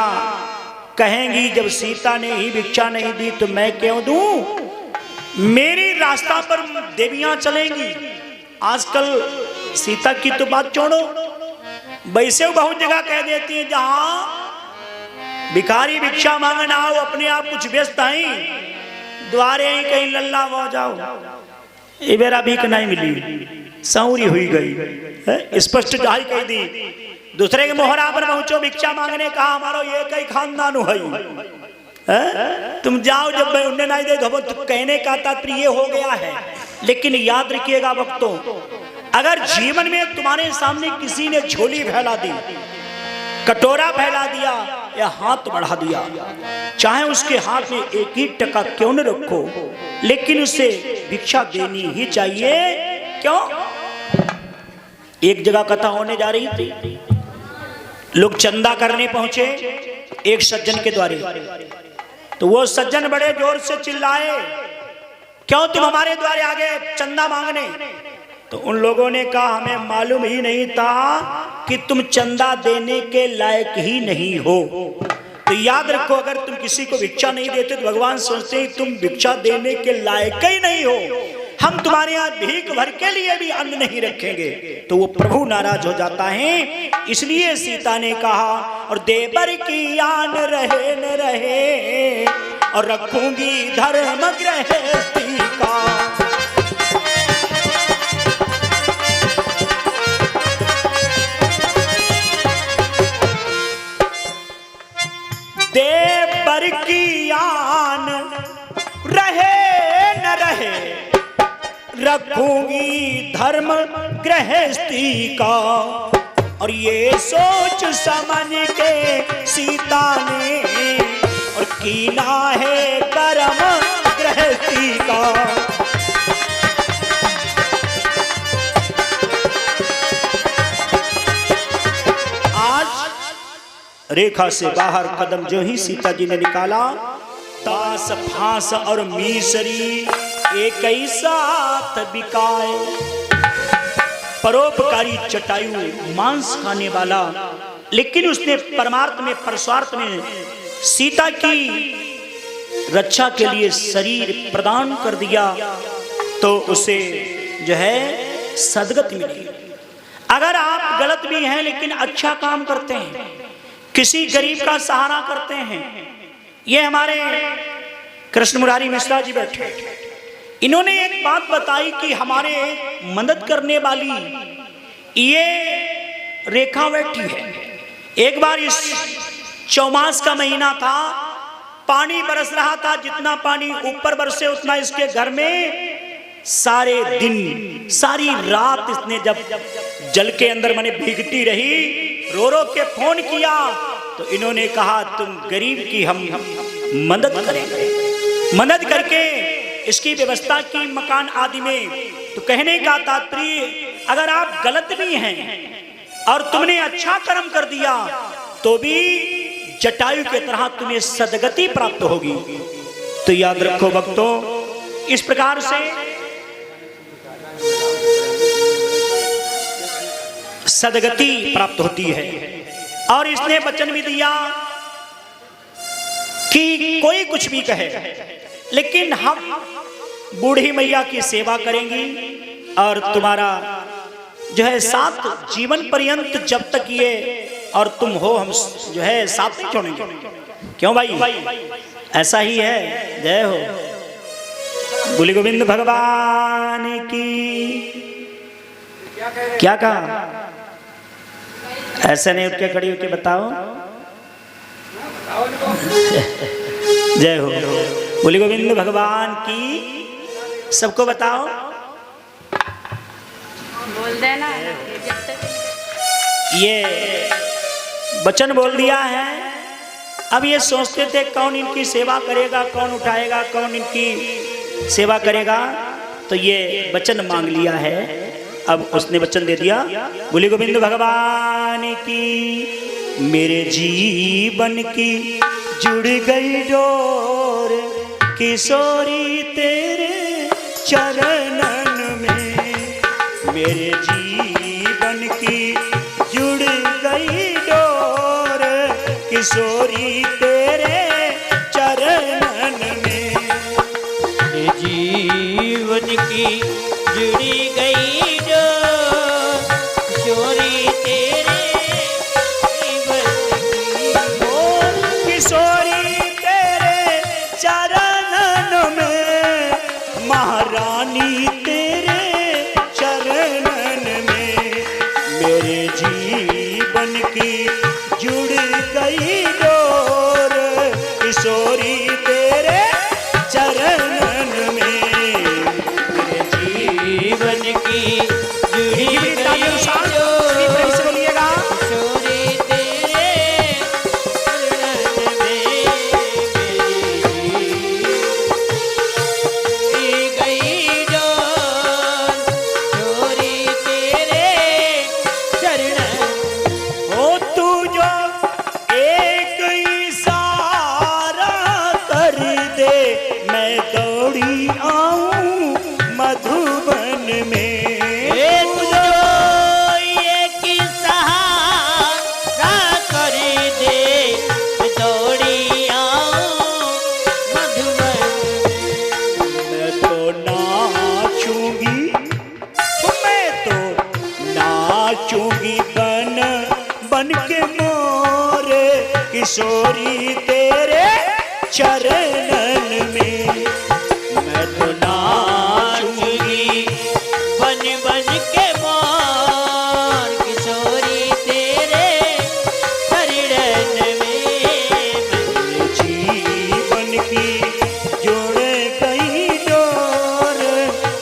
कहेंगी जब सीता ने ही भिक्षा नहीं दी तो मैं क्यों दूं? मेरी रास्ता पर देवियां चलेंगी। आजकल सीता की तो बात छोड़ो, वैसे बहुत जगह कह देती है जहां भिखारी भिक्षा मांगने आओ, अपने आप कुछ व्यस्त आई, द्वारे ही कहीं लल्ला हो जाओ, ये मेरा भीख नहीं मिली, सौरी हुई गई। स्पष्ट जाहि कह दी। दूसरे के मोहरा पर पहुंचो भिक्षा मांगने, कहा हमारो ये कई खानदान है, तुम जाओ, जब मैं उन्हें नहीं दे तो कहने का तात्पर्य हो गया है। लेकिन याद रखिएगा भक्तों, अगर जीवन में तुम्हारे सामने किसी ने झोली फैला दी, कटोरा फैला दिया या हाथ बढ़ा दिया, चाहे उसके हाथ में 1 ही टका क्यों न रखो, लेकिन उसे भिक्षा देनी ही चाहिए। क्यों? एक जगह कथा होने जा रही थी, लोग चंदा करने पहुंचे एक सज्जन के द्वारे, तो वो सज्जन बड़े जोर से चिल्लाए, क्यों तुम हमारे द्वारे आ गए चंदा मांगने? तो उन लोगों ने कहा हमें मालूम ही नहीं था कि तुम चंदा देने के लायक ही नहीं हो। तो याद रखो, अगर तुम किसी को भिक्षा नहीं देते तो भगवान सोचते हैं तुम भिक्षा देने के लायक ही नहीं हो, हम तुम्हारे यहाँ भीख भर के लिए भी अन्न नहीं रखेंगे। तो वो प्रभु नाराज हो जाता है। इसलिए सीता ने कहा और देवर की आन रहे न रहे, और रखूंगी धर्म गृहस्थी का। देवर की आन रहे न रहे, रखूंगी धर्म गृहस्थी का। और ये सोच समझ के सीता ने और कीना है कर्म गृहस्थी का। आज रेखा से बाहर कदम जो ही सीता जी ने निकाला, तास फांस और मीसरी एक ही साथ बिकाए। परोपकारी जटायु मांस खाने वाला, लेकिन उसने परमार्थ में परस्वार्थ में सीता की रक्षा के लिए शरीर प्रदान कर दिया, तो उसे जो है सदगति मिली। अगर आप गलत भी हैं लेकिन अच्छा काम करते हैं, किसी गरीब का सहारा करते हैं, ये हमारे कृष्ण मुरारी मिश्रा जी बैठे, इन्होंने एक बात बताई कि हमारे मदद करने वाली ये रेखा बैठी है। एक बार इस चौमास का महीना था, पानी बरस रहा था, जितना पानी ऊपर बरसे उतना इसके घर में सारे दिन सारी रात इसने जब जल के अंदर मैंने भीगती रही, रो रो के फोन किया, तो इन्होंने कहा तुम गरीब की हम मदद करेंगे। मदद करके इसकी व्यवस्था की मकान आदि में। तो कहने का तात्पर्य, अगर आप गलत भी हैं और तुमने अच्छा कर्म कर दिया तो भी जटायु के तरह तुम्हें सदगति प्राप्त होगी। तो याद रखो भक्तों, इस प्रकार से सदगति प्राप्त होती है। और इसने वचन भी दिया कि कोई कुछ भी कहे, लेकिन हम बूढ़ी मैया की सेवा करेंगी और तुम्हारा जो है साथ जीवन पर्यंत जब तक ये और तुम हो, हम जो है साथ नहीं छोड़ेंगे। क्यों भाई, ऐसा ही है। जय हो बोले गोविंद भगवान की। क्या कहा? ऐसे नहीं उठ के खड़ी होके बताओ। जय हो बोले गोविंद भगवान की। सबको बताओ, बोल देना। ये वचन बोल दिया है। अब ये सोचते थे कौन इनकी सेवा करेगा, कौन उठाएगा, कौन इनकी सेवा करेगा, तो ये वचन मांग लिया है। अब उसने वचन दे दिया, बोले गोविंद भगवान की। मेरे जीवन की जुड़ गई डोर किशोरी तेरे चरणन में। मेरे जीवन की जुड़ गई डोर किशोरी तेरे चरणन में। मेरे जीवन की जुड़ी गई डोर किशोरी तेरे जीवन की। किशोरी तेरे चरणन में, महारानी तेरे चरणन में। मेरे जीवन की जुड़ गई डोर किशोरी तेरे चरणन में। मेरे जीवन की जुड़ी ये भी गई तालियों से प्रेम से बोलिएगा। किशोरी तेरे चरणन में। मेरी गई डोर किशोरी तेरे चरणन। ओ तू जो एक इशारा कर दे, मैं दौड़ी आऊं मधुबन में। मैं तो नाचूंगी बन बन के मोर किशोरी तेरे चरणन में। मैं तो नाचूंगी बन बन के मोर किशोरी तेरे चरणन में। जीवन की जोड़ गई डोर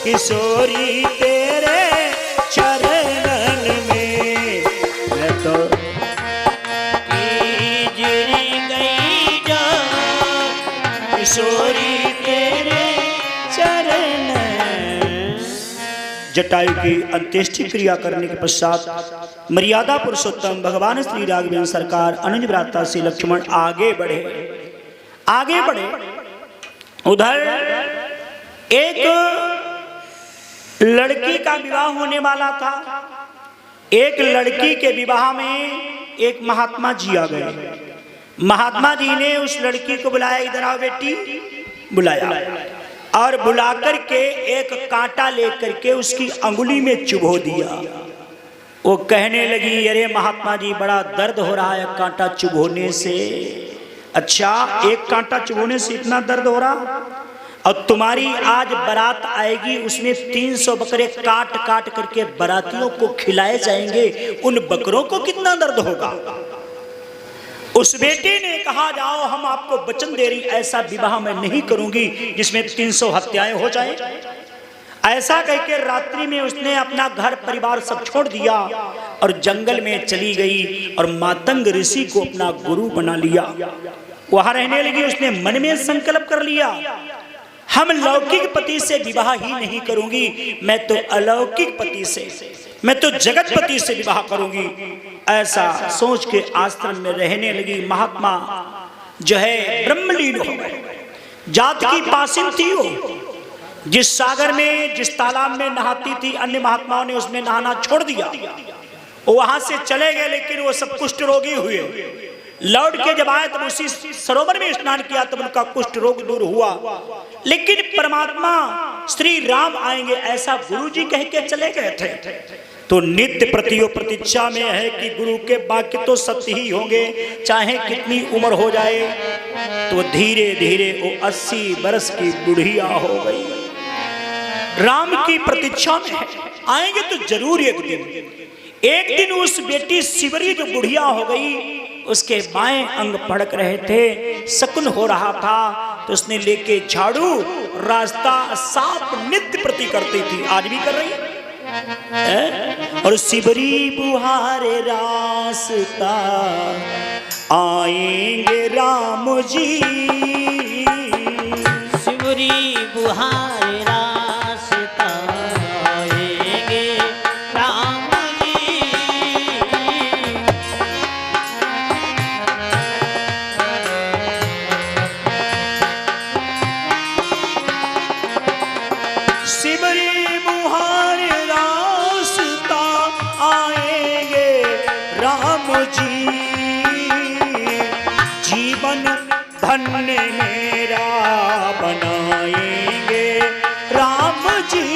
किशोरी तेरे चरणन में। मैं तो जुड़ी गई डोर किशोरी तेरे चरणन। जटायु की अंत्येष्टि क्रिया करने के पश्चात मर्यादा पुरुषोत्तम भगवान श्री राघवेंद्र सरकार अनुज भ्राता से लक्ष्मण आगे बढ़े। उधर एक लड़की का विवाह होने वाला था। एक लड़की के विवाह में एक महात्मा जी आ गए। महात्मा जी ने उस लड़की को बुलाया, इधर आओ बेटी, बुलाया और बुलाकर के एक कांटा लेकर के उसकी अंगुली में चुभो दिया। वो कहने लगी, अरे महात्मा जी बड़ा दर्द हो रहा है कांटा चुभोने से। अच्छा, एक कांटा चुभोने से इतना दर्द हो रहा? और तुम्हारी आज बारात आएगी, उसमें 300 बकरे काट काट करके बारातियों को खिलाए जाएंगे, उन बकरों को कितना दर्द होगा। उस बेटी ने कहा, जाओ हम आपको वचन दे रही, ऐसा विवाह मैं नहीं करूंगी जिसमें 300 हत्याएं हो जाएं। ऐसा कहकर रात्रि में उसने अपना घर परिवार सब छोड़ दिया और जंगल में चली गई और मातंग ऋषि को अपना गुरु बना लिया। वहां रहने लगी। उसने मन में संकल्प कर लिया, हम लौकिक पति से विवाह ही नहीं करूंगी, मैं तो अलौकिक पति से, मैं तो जगतपति से विवाह करूंगी। ऐसा सोच के आश्रम में रहने लगी। महात्मा जो है ब्रह्मलीन हो गए। जात की पासिन थी वो। जिस सागर में, जिस तालाब में नहाती थी, अन्य महात्माओं ने उसमें नहाना छोड़ दिया। वो वहां से चले गए, लेकिन वो सब कुष्ठ रोगी हुए। लौट के जब आए तब उसी सरोवर में स्नान किया, तब उनका कुष्ठ रोग दूर हुआ। लेकिन परमात्मा श्री राम आएंगे ऐसा गुरुजी कह के चले गए थे। तो नित्य प्रतियो प्रतीक्षा में है कि गुरु के वाक्य तो सत्य ही होंगे, चाहे कितनी उम्र हो जाए। तो धीरे धीरे वो 80 वर्ष की बुढ़िया हो गई। राम की प्रतीक्षा में है, आएंगे तो जरूर एक दिन उस बेटी शिवरी जो बुढ़िया हो गई, उसके बाएं अंग फड़क रहे थे, शकुन हो रहा था, तो उसने लेके झाड़ू रास्ता साफ नित्य प्रति करती थी, आज भी कर रही है। और शिवरी बुहारे रास्ता आएंगे राम जी, शिवरी बुहारे रास्ता आएंगे राम जी। शिवरी बुहारे रास्ता आएंगे राम जी, जीवन धन्य मेरा बनाएंगे राम जी,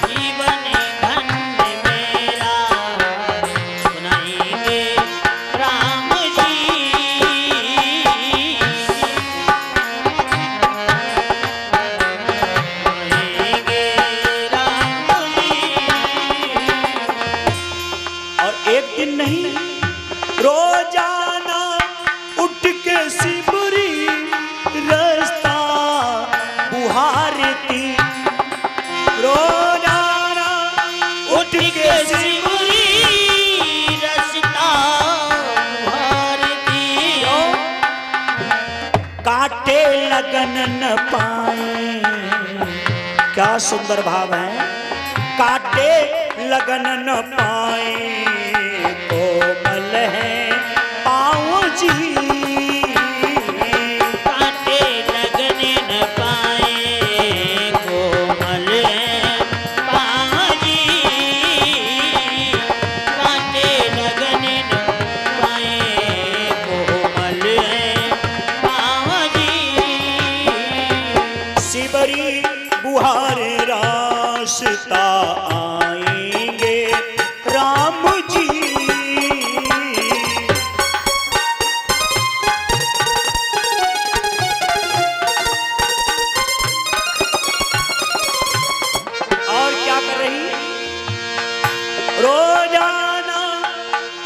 जीवन धन्य मेरा बनाएंगे राम जी। बनाएंगे राम जी। और एक दिन नहीं, रोजाना उठ के शिवरी रास्ता बुहारती, रोजाना उठ के शिवरी रास्ता बुहारती, काटे लगन न पाए। क्या सुंदर भाव है, काटे लगन न पाए, कोमल है पाँव जी, काटे लगने न पाए, कोमल है पाँव जी, काटे लगने न पाए, कोमल है पाँव जी। शिवरी बुहारे रास्ता आएंगे राम जी। और क्या कर रही, रोजाना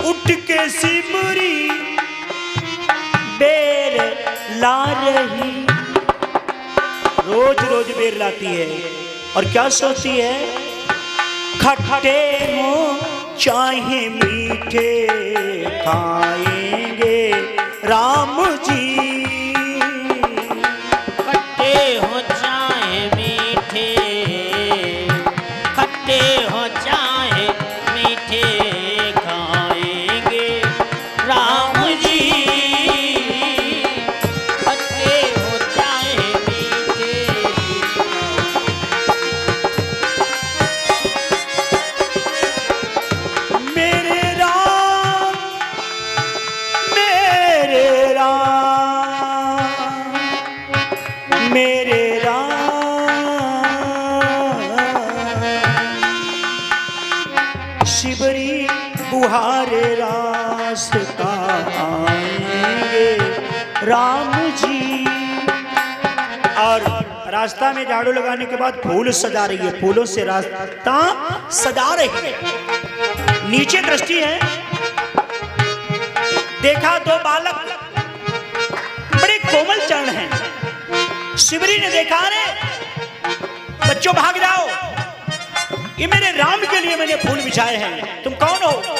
उठ के शिवरी बेर ला रही, रोज रोज बेर लाती है। और क्या सोचती है, खट्टे हो चाहे मीठे खाएंगे राम जी, खट्टे हो चाहे मीठे तुम्हारे रास्ता आएंगे राम जी। और रास्ता में झाड़ू लगाने के बाद फूल सजा रही है, फूलों से रास्ता सजा रही है। नीचे दृष्टि है, देखा दो बालक बड़े कोमल चरण हैं। शिवरी ने देखा, रे बच्चों भाग जाओ, ये मेरे राम के लिए मैंने फूल बिछाए हैं, तुम कौन हो?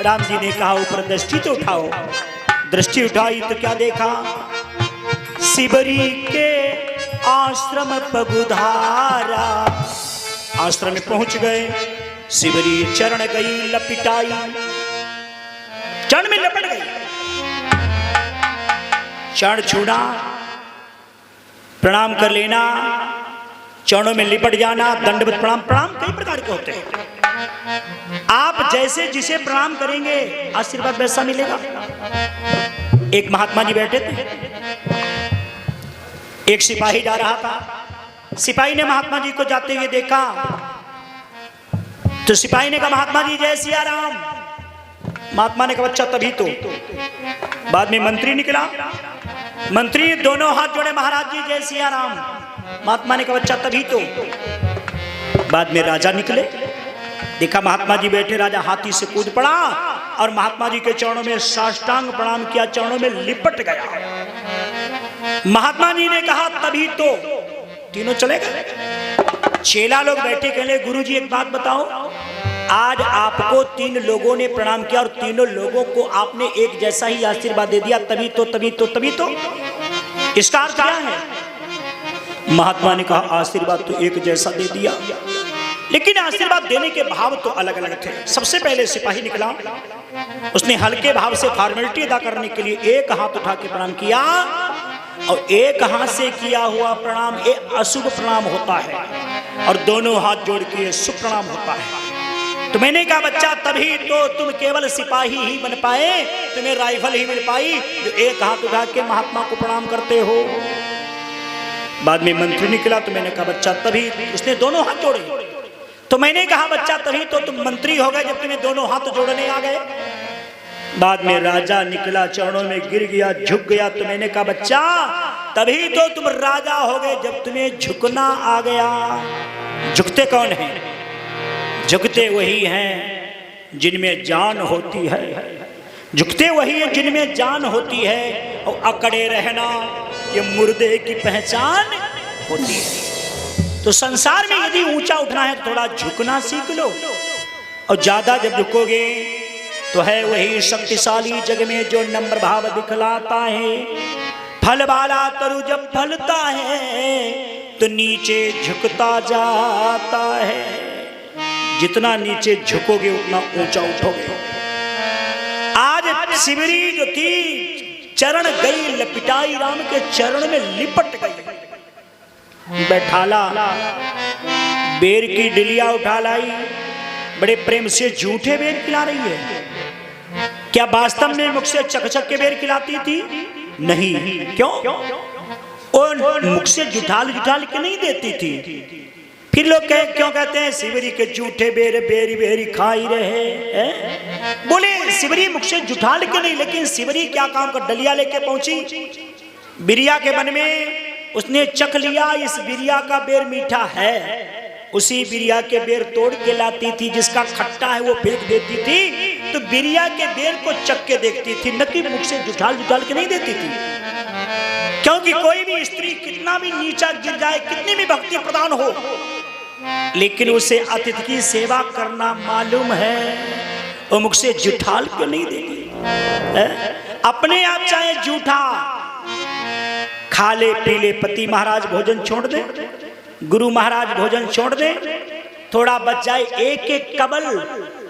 राम जी ने कहा ऊपर दृष्टि तो उठाओ। दृष्टि उठाई तो क्या देखा? शिवरी के आश्रम पगुधारा। आश्रम में पहुंच गए, शिवरी चरण गई लपिटाई, चरण में लपट गई, चरण छूना, प्रणाम कर लेना, चरणों में लिपट जाना, दंडवत प्रणाम। प्रणाम कई प्रकार के होते हैं, आप जैसे जिसे प्रणाम करेंगे आशीर्वाद वैसा मिलेगा। एक महात्मा जी बैठे थे, एक सिपाही जा रहा था। सिपाही ने महात्मा जी को जाते हुए देखा तो सिपाही ने कहा, महात्मा जी जय सिया राम। महात्मा ने कहा, बच्चा तभी तो। बाद में मंत्री निकला, मंत्री दोनों हाथ जोड़े, महाराज जी जय सिया राम। महात्मा ने कहा, बच्चा तभी तो। बाद में राजा निकले, देखा महात्मा जी बैठे, राजा हाथी से कूद पड़ा और महात्मा जी के चरणों में साष्टांग प्रणाम किया, चरणों में लिपट गया। महात्मा जी ने कहा, तभी तो। तीनों चले गए। चेला लोग बैठे, कहले गुरु जी एक बात बताओ, आज आपको 3 लोगों ने प्रणाम किया और तीनों लोगों को आपने एक जैसा ही आशीर्वाद दे दिया, तभी तो तभी तो तभी तो, इसका अर्थ क्या है? महात्मा ने कहा, आशीर्वाद तो एक जैसा दे दिया, लेकिन आशीर्वाद देने के भाव तो अलग अलग थे। सबसे पहले सिपाही निकला, उसने हल्के भाव से फॉर्मेलिटी अदा करने के लिए एक हाथ उठा के प्रणाम किया, और एक हाथ से किया हुआ प्रणाम एक अशुभ प्रणाम होता है और दोनों हाथ जोड़ के शुभ प्रणाम होता है। तो मैंने कहा, बच्चा तभी तो तुम केवल सिपाही ही बन पाए, तुम्हें राइफल ही मिल पाई जो एक हाथ उठा के महात्मा को प्रणाम करते हो। बाद में मंत्री निकला, तो मैंने कहा, बच्चा तभी, उसने दोनों हाथ जोड़े। तो मैंने कहा, बच्चा तभी तो तुम मंत्री हो गए जब तुम्हें दोनों हाथ जोड़ने आ गए। बाद में राजा निकला, चरणों में गिर गया, झुक गया। तो मैंने कहा, बच्चा तभी तो तुम राजा हो गए जब तुम्हें झुकना आ गया। झुकते कौन हैं? झुकते वही हैं जिनमें जान होती है, झुकते वही हैं जिनमें जान होती है, और अकड़े रहना ये मुर्दे की पहचान होती है। तो संसार में यदि ऊंचा उठना है तो थोड़ा झुकना सीख लो, और ज्यादा जब झुकोगे तो है वही शक्तिशाली जग में जो नम्र भाव दिखलाता है। फल वाला तरु जब फलता है तो नीचे झुकता जाता है, जितना नीचे झुकोगे उतना ऊंचा उठोगे। आज शिवरी जो थी चरण गई लपिटाई, राम के चरण में लिपट गई। बैठाला, बेर की डिलिया उठा लाई, बड़े प्रेम से झूठे बेर खिला रही है। क्या वास्तव में मुख से चकचक के बेर खिलाती थी? नहीं। क्यों? और मुख से जुठाल जुठाल के नहीं देती थी। फिर लोग क्यों कहते हैं शिवरी के झूठे बेर बेरी बेरी खाई रहे हैं? बोले शिवरी मुख से जुठाल के नहीं, लेकिन शिवरी क्या काम कर, डलिया लेके पहुंची बिरिया के वन में, उसने चख लिया इस बिरिया का बेर मीठा है, उसी बिरिया के बेर तोड़ के लाती थी, जिसका खट्टा है वो फेंक देती थी। तो बिरिया के बेर को चख के देखती थी, न कि मुख से जुठाल जुठाल के नहीं देती थी। क्योंकि कोई भी स्त्री कितना भी नीचा गिर जाए, कितनी भी भक्ति प्रदान हो, लेकिन उसे अतिथि की सेवा करना मालूम है, वो मुख से जुठाल के नहीं देगी। अपने आप चाहे जूठा खा ले पी ले, पति महाराज भोजन छोड़ दे, गुरु महाराज भोजन छोड़ दे, थोड़ा बच जाए, एक एक कबल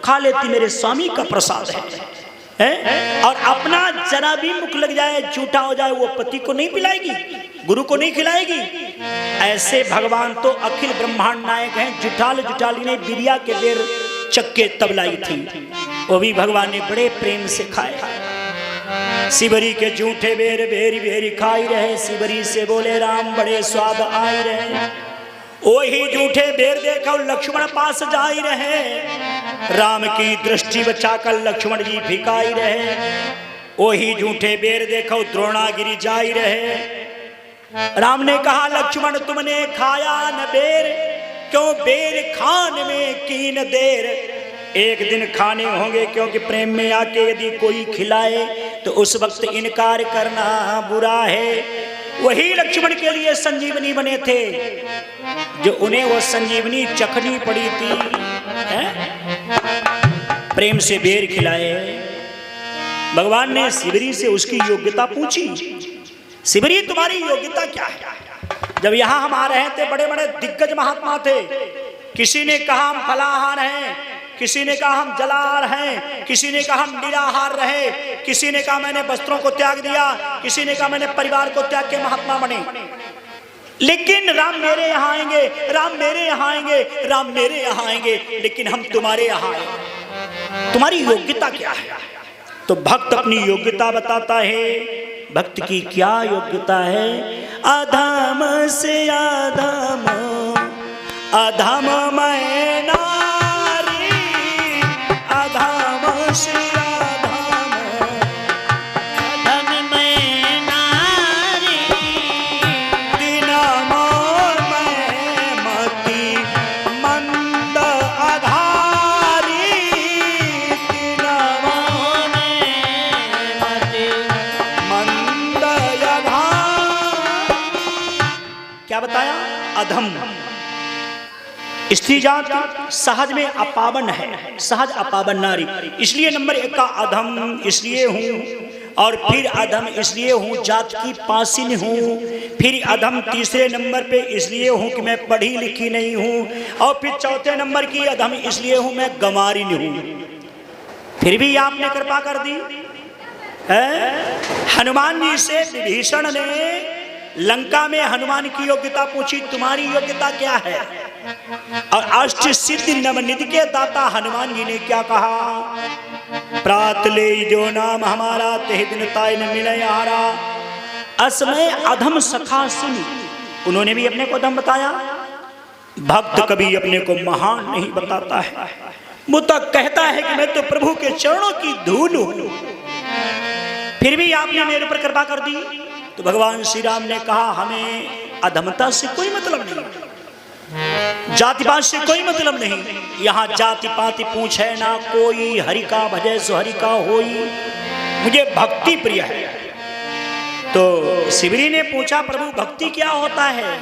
खा लेती मेरे स्वामी का प्रसाद है। और अपना जरा भी मुख लग जाए, झूठा हो जाए, वो पति को नहीं पिलाएगी, गुरु को नहीं खिलाएगी। ऐसे भगवान तो अखिल ब्रह्मांड नायक हैं। जुठाल जुठाली ने बिरिया के बेर चक्के तब लाई थी, वो भी भगवान ने बड़े प्रेम से खाए। शिवरी के झूठे बेर बेरी बेरी खाई रहे, शिवरी से बोले राम बड़े स्वाद आए रहे। वही झूठे बेर देखो लक्ष्मण पास जा ही रहे, राम की दृष्टि बचाकर लक्ष्मण जी फिकाई रहे। वही झूठे बेर देखो द्रोणागिरी जा ही रहे। राम ने कहा लक्ष्मण तुमने खाया न बेर, क्यों बेर खान में कीन देर। एक दिन खाने होंगे, क्योंकि प्रेम में आके यदि कोई खिलाए तो उस वक्त इनकार करना बुरा है। वही लक्ष्मण के लिए संजीवनी बने थे, जो उन्हें वो संजीवनी चखनी पड़ी थी, प्रेम से बेर खिलाए। भगवान ने शिवरी से उसकी योग्यता पूछी, शिवरी तुम्हारी योग्यता क्या है? जब यहां हम आ रहे थे बड़े बड़े दिग्गज महात्मा थे, किसी ने कहा हम फलाहार हैं, किसी ने कहा हम जलाहार हैं, किसी ने कहा हम निराहार रहे, किसी ने कहा मैंने वस्त्रों को त्याग दिया, किसी ने कहा मैंने परिवार को त्याग के महात्मा बने। लेकिन राम मेरे यहाँ आएंगे, राम मेरे यहाँ आएंगे, राम मेरे यहाँ आएंगे, लेकिन हम तुम्हारे यहाँ आएंगे। तुम्हारी योग्यता क्या है? तो भक्त अपनी योग्यता बताता है। भक्त की क्या योग्यता है? अधम से अधम, अधम मैं नारी, अधम से अधम, अधम मैं नारी, दिन मोर मैं मति मंद आधारी, दिन मोर मैं मति मंद आधार। क्या बताया? अधम स्त्री जात सहज में अपावन है, सहज अपावन नारी, इसलिए नंबर 1 का अधम इसलिए हूँ, और फिर अधम इसलिए हूँ जात की पासिन हूँ, फिर अधम तीसरे नंबर पे इसलिए हूँ कि मैं पढ़ी लिखी नहीं हूँ, और फिर चौथे नंबर की अधम इसलिए हूँ मैं गंवारिन हूँ। फिर भी आपने कृपा कर दी है? हनुमान जी से विभीषण ने लंका में हनुमान की योग्यता पूछी, तुम्हारी योग्यता क्या है? और अष्ट सिद्धि नवनिधि के दाता हनुमान जी ने क्या कहा? प्रात ले जो नाम हमारा, तेह दिन ताय न मिले यारा। असमय अधम सखा सुनी, उन्होंने भी अपने को अधम बताया। भक्त कभी अपने को महान नहीं बताता है, वो तो कहता है कि मैं तो प्रभु के चरणों की धूल हूं। फिर भी आपने मेरे पर कृपा कर दी। तो भगवान श्री राम ने कहा हमें अधमता से कोई मतलब नहीं, जाति पात से कोई मतलब नहीं। यहाँ जाति पाति पूछे ना कोई, हरि का भजय सो हरि का होई, मुझे भक्ति प्रिय है। तो शिवरी ने पूछा प्रभु भक्ति क्या होता है?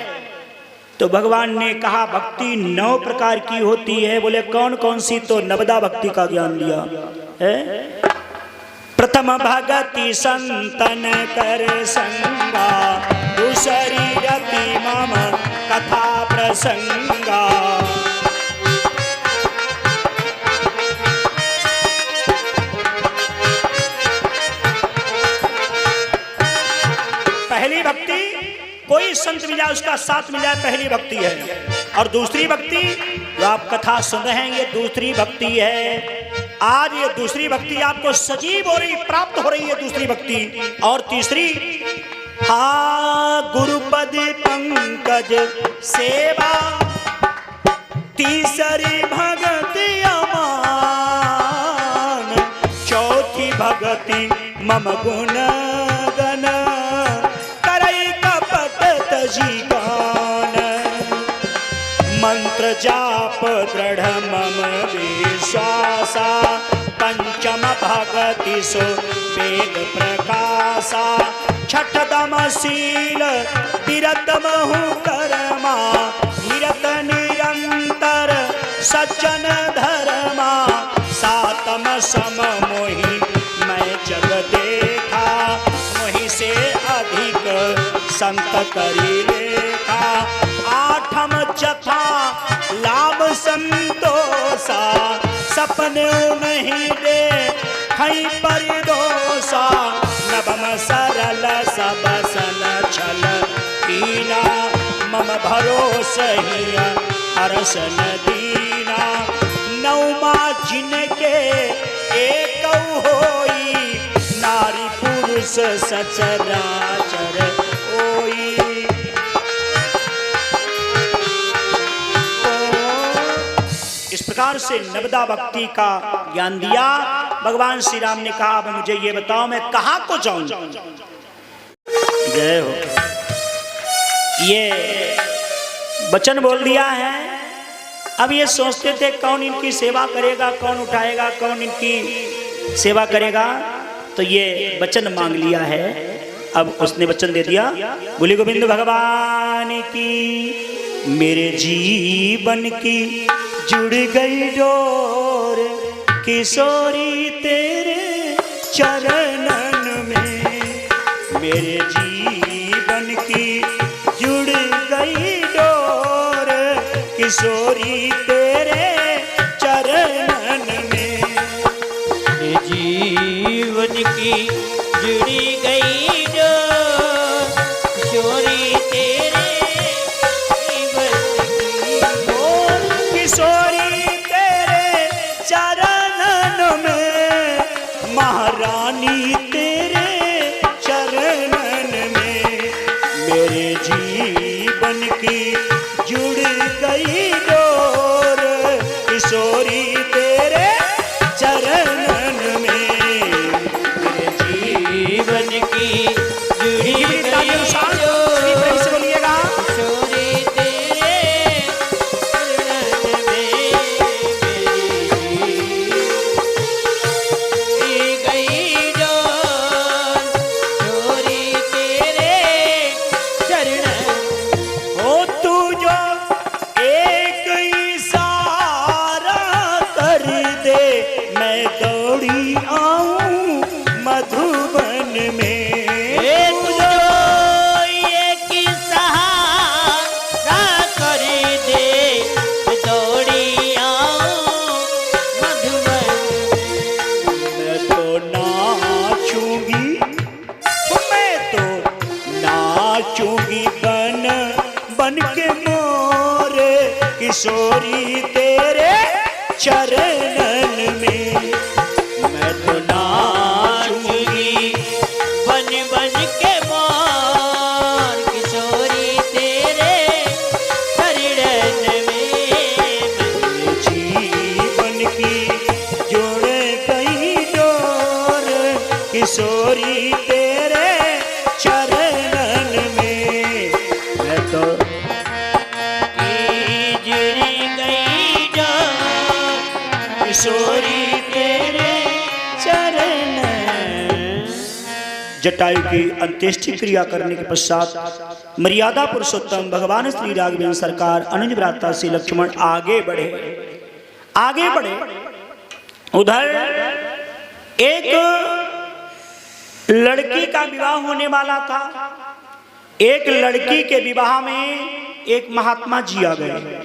तो भगवान ने कहा भक्ति 9 प्रकार की होती है। बोले कौन कौन सी? तो नवदा भक्ति का ज्ञान दिया है। प्रथम भगति संतन कर संगा, दूसरी रति मम कथा प्रसंगा। पहली भक्ति कोई संत मिल जाए उसका साथ मिल जाए, पहली भक्ति है। और दूसरी भक्ति जो आप कथा सुन रहे हैं ये दूसरी भक्ति है। आज ये दूसरी भक्ति आपको सजीव हो रही, प्राप्त हो रही है दूसरी भक्ति। और तीसरी गुरुपद पंकज सेवा, तीसरी भगति अमान, चौथी भगति मम गुण गण, करई कपट तजी गान, मंत्र जाप दृढ़ मम विश्वासा, पंचम भगति सो वेद प्रकाशा, छठदम शील विरत महु कर्मा, निरत निरंतर सज्जन धर्मा, सातम सम मोहि मैं जग देखा, मोहि से अधिक संत करी लेखा, आठम जथा लाभ संतोषा, सपने नहीं दे खई परिदोषा, नवम सरल सब सन छल कीना, मम भरोसे ही हरसन दीना, नौमा जिनके एक होई, नारी पुरुष सचराचर होई। प्रकार से नवदा भक्ति का ज्ञान दिया। भगवान श्री राम ने कहा अब मुझे ये बताओ मैं कहाँ को जाऊं। जय हो। ये वचन बोल दिया है। अब ये सोचते थे कौन इनकी सेवा करेगा, कौन उठाएगा, कौन इनकी सेवा करेगा, तो ये वचन मांग लिया है। अब उसने वचन दे दिया, बोले गोविंद भगवान की मेरे जीवन की जुड़ गई डोर, किशोरी तेरे चरणन में। मेरे जीवन की जुड़ गई डोर, किशोरी तेरे चरणन में। मेरे जीवन की जुड़ी गई डोर, किशोरी तेरे जीवन की डोर, किशोरी तेरे चरणन में। महारानी तेरे चरणन में। मेरे जीवन की जुड़ गई डोर, किशोरी तेरे चरणन में। मेरे जीवन की जुड़ी गई डोर, से बोलिएगा किशोरी तेरे चरणन में। मेरी गई डोर, किशोरी तेरे चरणन। ओ तू जो एक इशारा कर दे, मैं दौड़ी आऊं मधुबन में। किशोरी तेरे चरणन में। मैं तो नाचूंगी बन बन के मोर, किशोरी तेरे चरणन में। मेरे जीवन की जुड़ गई डोर, किशोरी तेरे चरणन में। मैं तो किशोरी तेरे चरण। जटायु की अंत्येष्टि क्रिया करने के पश्चात मर्यादा पुरुषोत्तम भगवान श्री राघवेंद्र सरकार अनुज भ्राता से लक्ष्मण आगे बढ़े। उधर एक लड़की का विवाह होने वाला था। एक लड़की के विवाह में एक महात्मा जी आ गए।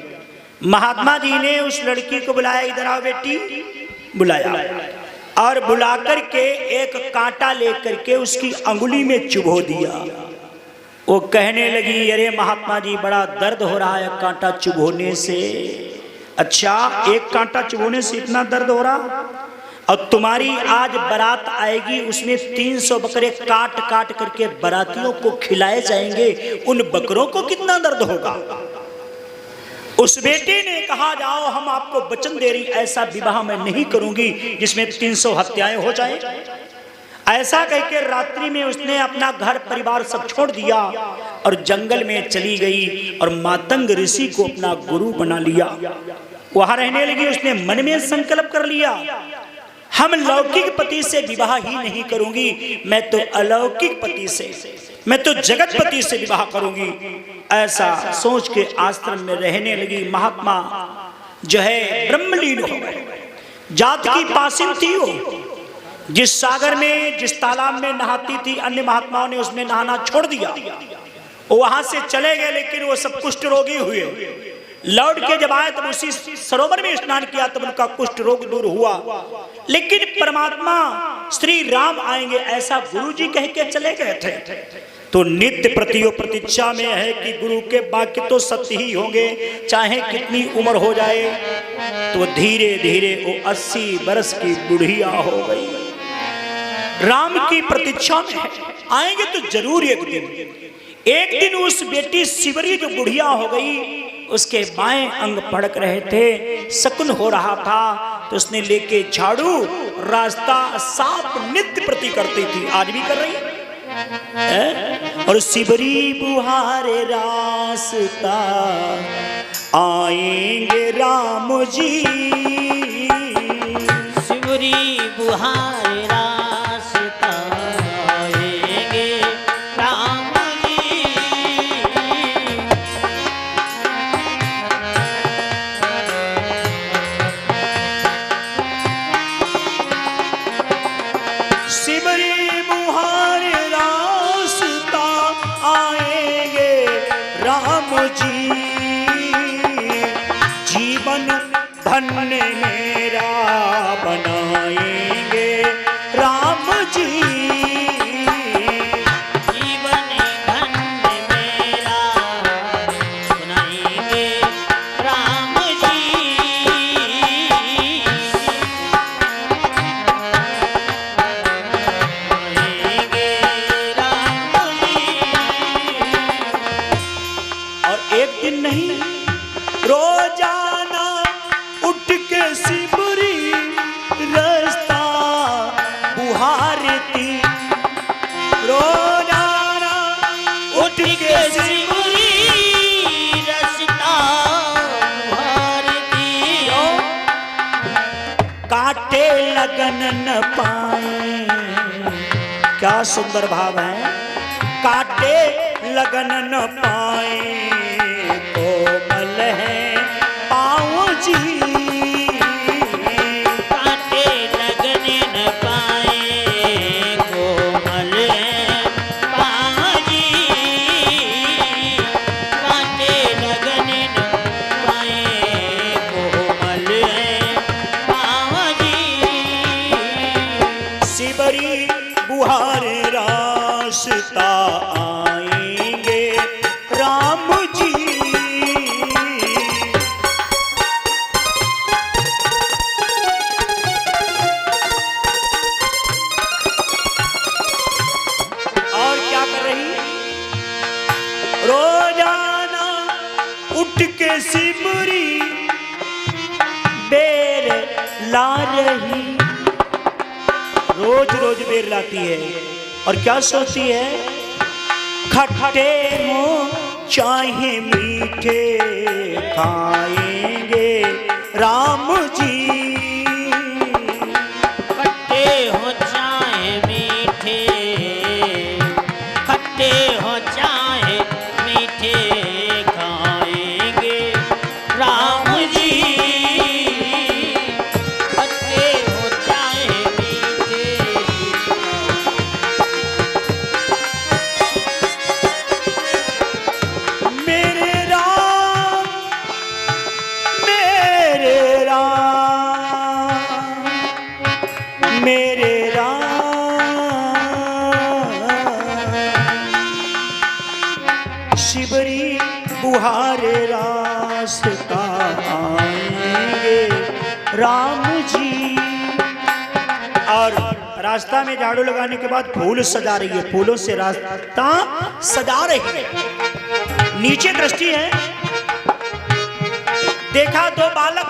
महात्मा जी ने उस लड़की को बुलाया, इधर आओ बेटी, बुलाया और बुलाकर के एक कांटा लेकर के उसकी अंगुली में चुभो दिया। वो कहने लगी अरे महात्मा जी बड़ा दर्द हो रहा है कांटा चुभोने से। अच्छा, एक कांटा चुभोने से इतना दर्द हो रहा? और तुम्हारी आज बारात आएगी, उसमें 300 बकरे काट काट करके बारातियों को खिलाए जाएंगे, उन बकरों को कितना दर्द होगा। उस बेटी ने कहा जाओ हम आपको वचन दे रही ऐसा विवाह मैं नहीं करूंगी जिसमें 300 हत्याएं हो जाएं। ऐसा कहकर रात्रि में उसने अपना घर परिवार सब छोड़ दिया और जंगल में चली गई और मातंग ऋषि को अपना गुरु बना लिया। वहां रहने लगी। उसने मन में संकल्प कर लिया हम लौकिक पति से विवाह ही नहीं करूंगी, मैं तो अलौकिक पति से, मैं तो जगतपति से विवाह करूंगी। ऐसा सोच के आश्रम में रहने लगी। महात्मा जो है ब्रह्मलीन हो गए। जात की पासिन थी वो। जिस सागर में जिस तालाब में नहाती थी अन्य महात्माओं ने उसमें नहाना छोड़ दिया। वो वहां से चले गए, लेकिन वो सब कुष्ठ रोगी हुए। लौट के जब आए तब उसी सरोवर में स्नान किया तब उनका कुष्ठ रोग दूर हुआ। लेकिन परमात्मा श्री राम आएंगे ऐसा गुरुजी कह के चले गए थे। तो नित्य प्रतियो प्रतीक्षा में है कि गुरु के वाक्य तो सत्य ही होंगे, चाहे कितनी उम्र हो जाए। तो धीरे धीरे वो 80 बरस की बुढ़िया हो गई। राम की प्रतीक्षा में है, आएंगे तो जरूर एक दिन। एक दिन उस बेटी शिवरी जो बुढ़िया हो गई उसके बाएं अंग भड़क रहे थे, शकुन हो रहा था, तो उसने लेके झाड़ू रास्ता साफ नित्य प्रति करती थी, आज भी कर रही है। और सिबरी बुहारे रास्ता आएंगे राम जी, सिबरी बुहारे रास्ता आएंगे राम जी। सिबरी बुहारे रास्ता आएंगे राम जी, जीवन धन्य मेरा बनाएंगे राम जी, जीवन धन्य मेरा बनाएंगे राम जी। बनाएंगे राम जी। और एक दिन नहीं, रोजाना उठ के सिबरी रास्ता बुहारती, रोजाना उठ के सिबरी रास्ता बुहारती, काटे लगन न पाए, क्या सुंदर भाव है, काटे लगन न पाए कोमल है पाँव जी, काटे लगने न पाए कोमल पाँव जी, काटे लगने न पाए कोमल पाँव जी। सिबरी बुहार रास्ता आएंगे राम जी। और क्या कर रही, रोजाना उठ के सिबरी बेर ला रही, रोज रोज बेर लाती है, और क्या सोचती है, खट्टे हो चाहे मीठे खाएंगे राम जी, खट्टे हो चाहे मीठे, खट्टे हो चाहे मीठे खाएंगे राम जी, खट्टे हो चाहे मीठे। मेरे राम मेरे राम मेरे राम, शिवरी बुहारे रास्ता आएंगे राम जी। और रास्ता में झाड़ू लगाने के बाद फूल सजा रही है, फूलों से रास्ता सजा रही है। नीचे दृष्टि है, देखा दो बालक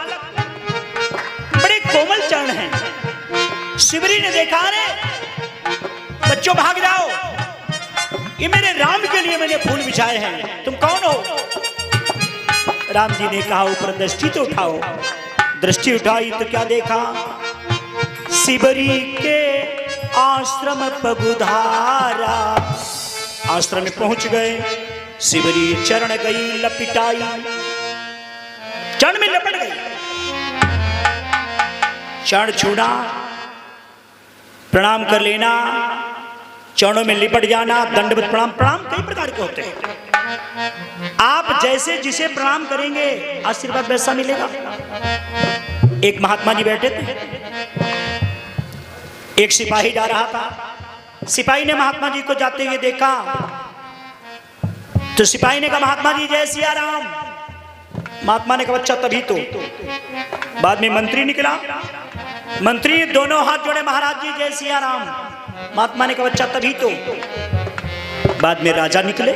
बड़े कोमल चरण हैं। शिवरी ने देखा, रे बच्चों भाग जाओ, ये मेरे राम के लिए मैंने फूल बिछाए हैं, तुम कौन हो? राम जी ने कहा, ऊपर दृष्टि तो उठाओ। दृष्टि उठाई तो क्या देखा, शिवरी के आश्रम पगुधारा। आश्रम में पहुंच गए, शिवरी चरण गई लपिटाई, चरण में लपट गई, चरण छूना, प्रणाम कर लेना, चरणों में लिपट जाना, दंडवत प्रणाम। प्रणाम कई प्रकार के होते हैं, आप जैसे जिसे प्रणाम करेंगे आशीर्वाद वैसा मिलेगा। एक महात्मा जी बैठे थे, एक सिपाही जा रहा था। सिपाही ने महात्मा जी को जाते हुए देखा, तो सिपाही ने कहा, महात्मा जी जय सिया राम। महात्मा ने कहा, बच्चा तभी तो। बाद में मंत्री निकला, मंत्री दोनों हाथ जोड़े, महाराज जी जय सिया राम। महात्मा ने कहा, बच्चा तभी तो। बाद में राजा निकले,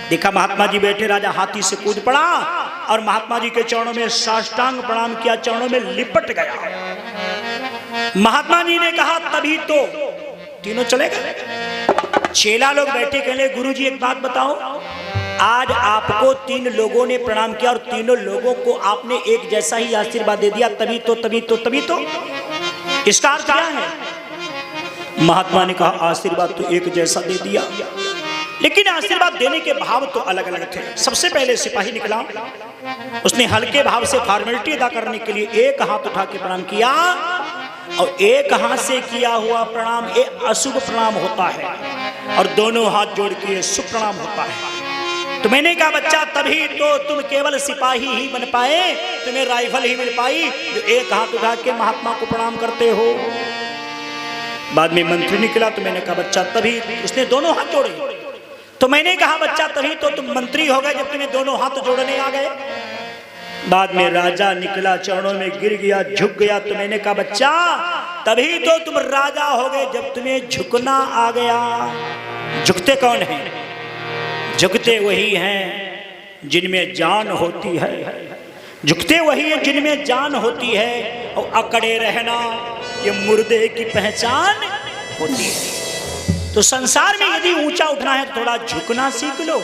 देखा महात्मा जी बैठे, राजा हाथी से कूद पड़ा, और महात्मा जी के चरणों में साष्टांग प्रणाम किया, चरणों में लिपट गया। महात्मा जी ने कहा तभी तो तीनों चले गए। चेला लोग बैठे, कहले गुरु जी एक बात बताओ, आज आपको 3 लोगों ने प्रणाम किया और तीनों लोगों को आपने एक जैसा ही आशीर्वाद दे दिया, तभी तो इसका अर्थ क्या है? महात्मा ने कहा आशीर्वाद तो एक जैसा दे दिया, लेकिन आशीर्वाद देने के भाव तो अलग अलग थे। सबसे पहले सिपाही निकला, उसने हल्के भाव से फॉर्मेलिटी अदा करने के लिए एक हाथ उठा के प्रणाम किया, और एक हाथ से किया हुआ प्रणाम एक अशुभ प्रणाम होता है और दोनों हाथ जोड़ के शुभ प्रणाम होता है। तो मैंने कहा बच्चा तभी तो तुम केवल सिपाही ही बन पाए, तुम्हें राइफल ही मिल पाई जो एक हाथ उठा के महात्मा को प्रणाम करते हो। बाद में मंत्री निकला, तो मैंने कहा बच्चा तभी, उसने दोनों हाथ जोड़े, तो मैंने कहा बच्चा तभी तो तुम मंत्री हो गए जब तुम्हें दोनों हाथ जोड़ने आ गए। बाद में राजा निकला, चरणों में गिर गया, झुक गया, तो मैंने कहा बच्चा तभी तो तुम राजा हो गए जब तुम्हें झुकना आ गया। झुकते कौन हैं? झुकते वही हैं जिनमें जान होती है, झुकते वही हैं जिनमें जान होती है, और अकड़े रहना ये मुर्दे की पहचान होती है। तो संसार में यदि ऊंचा उठना है तो थोड़ा झुकना सीख लो,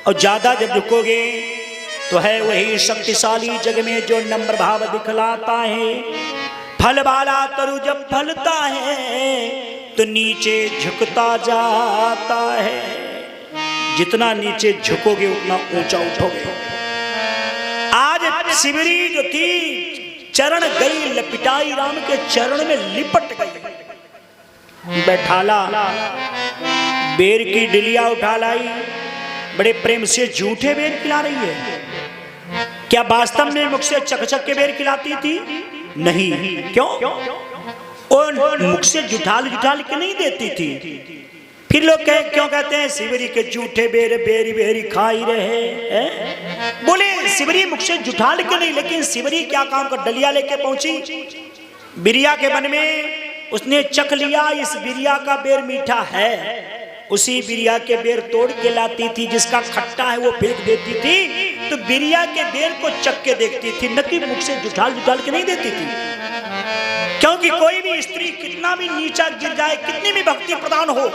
और ज्यादा जब झुकोगे तो है वही शक्तिशाली जग में जो नम्र भाव दिखलाता है। फल वाला तरु जब फलता है तो नीचे झुकता जाता है, जितना नीचे झुकोगे उतना ऊंचा उठोगे। आज शिवरी जो थी चरण गई लपिटाई, राम के चरण में लिपट गई। बैठाला, बेर की डिलिया उठा लाई, बड़े प्रेम से झूठे बेर खिला रही है। क्या वास्तव में मुख से चकचक के बेर खिलाती थी? नहीं। क्यों? और मुख से जुठाल के नहीं देती थी। फिर लोग क्यों कहते हैं शिवरी के झूठे बेर बेरी बेरी खाई रहे हैं? बोले शिवरी मुख से जुठाल के नहीं, लेकिन शिवरी क्या काम कर डलिया लेके पहुंची बिरिया के वन में, उसने चख लिया इस बिरिया का बेर मीठा है, उसी बिरिया के बेर तोड़ के लाती थी, जिसका खट्टा है वो फेंक देती थी। तो बिरिया के बेर को चख के देखती थी, न कि मुख से जुठाल के नहीं देती थी। क्योंकि कोई भी स्त्री कितना भी नीचा गिर जाए, कितनी भी भक्ति प्रदान हो,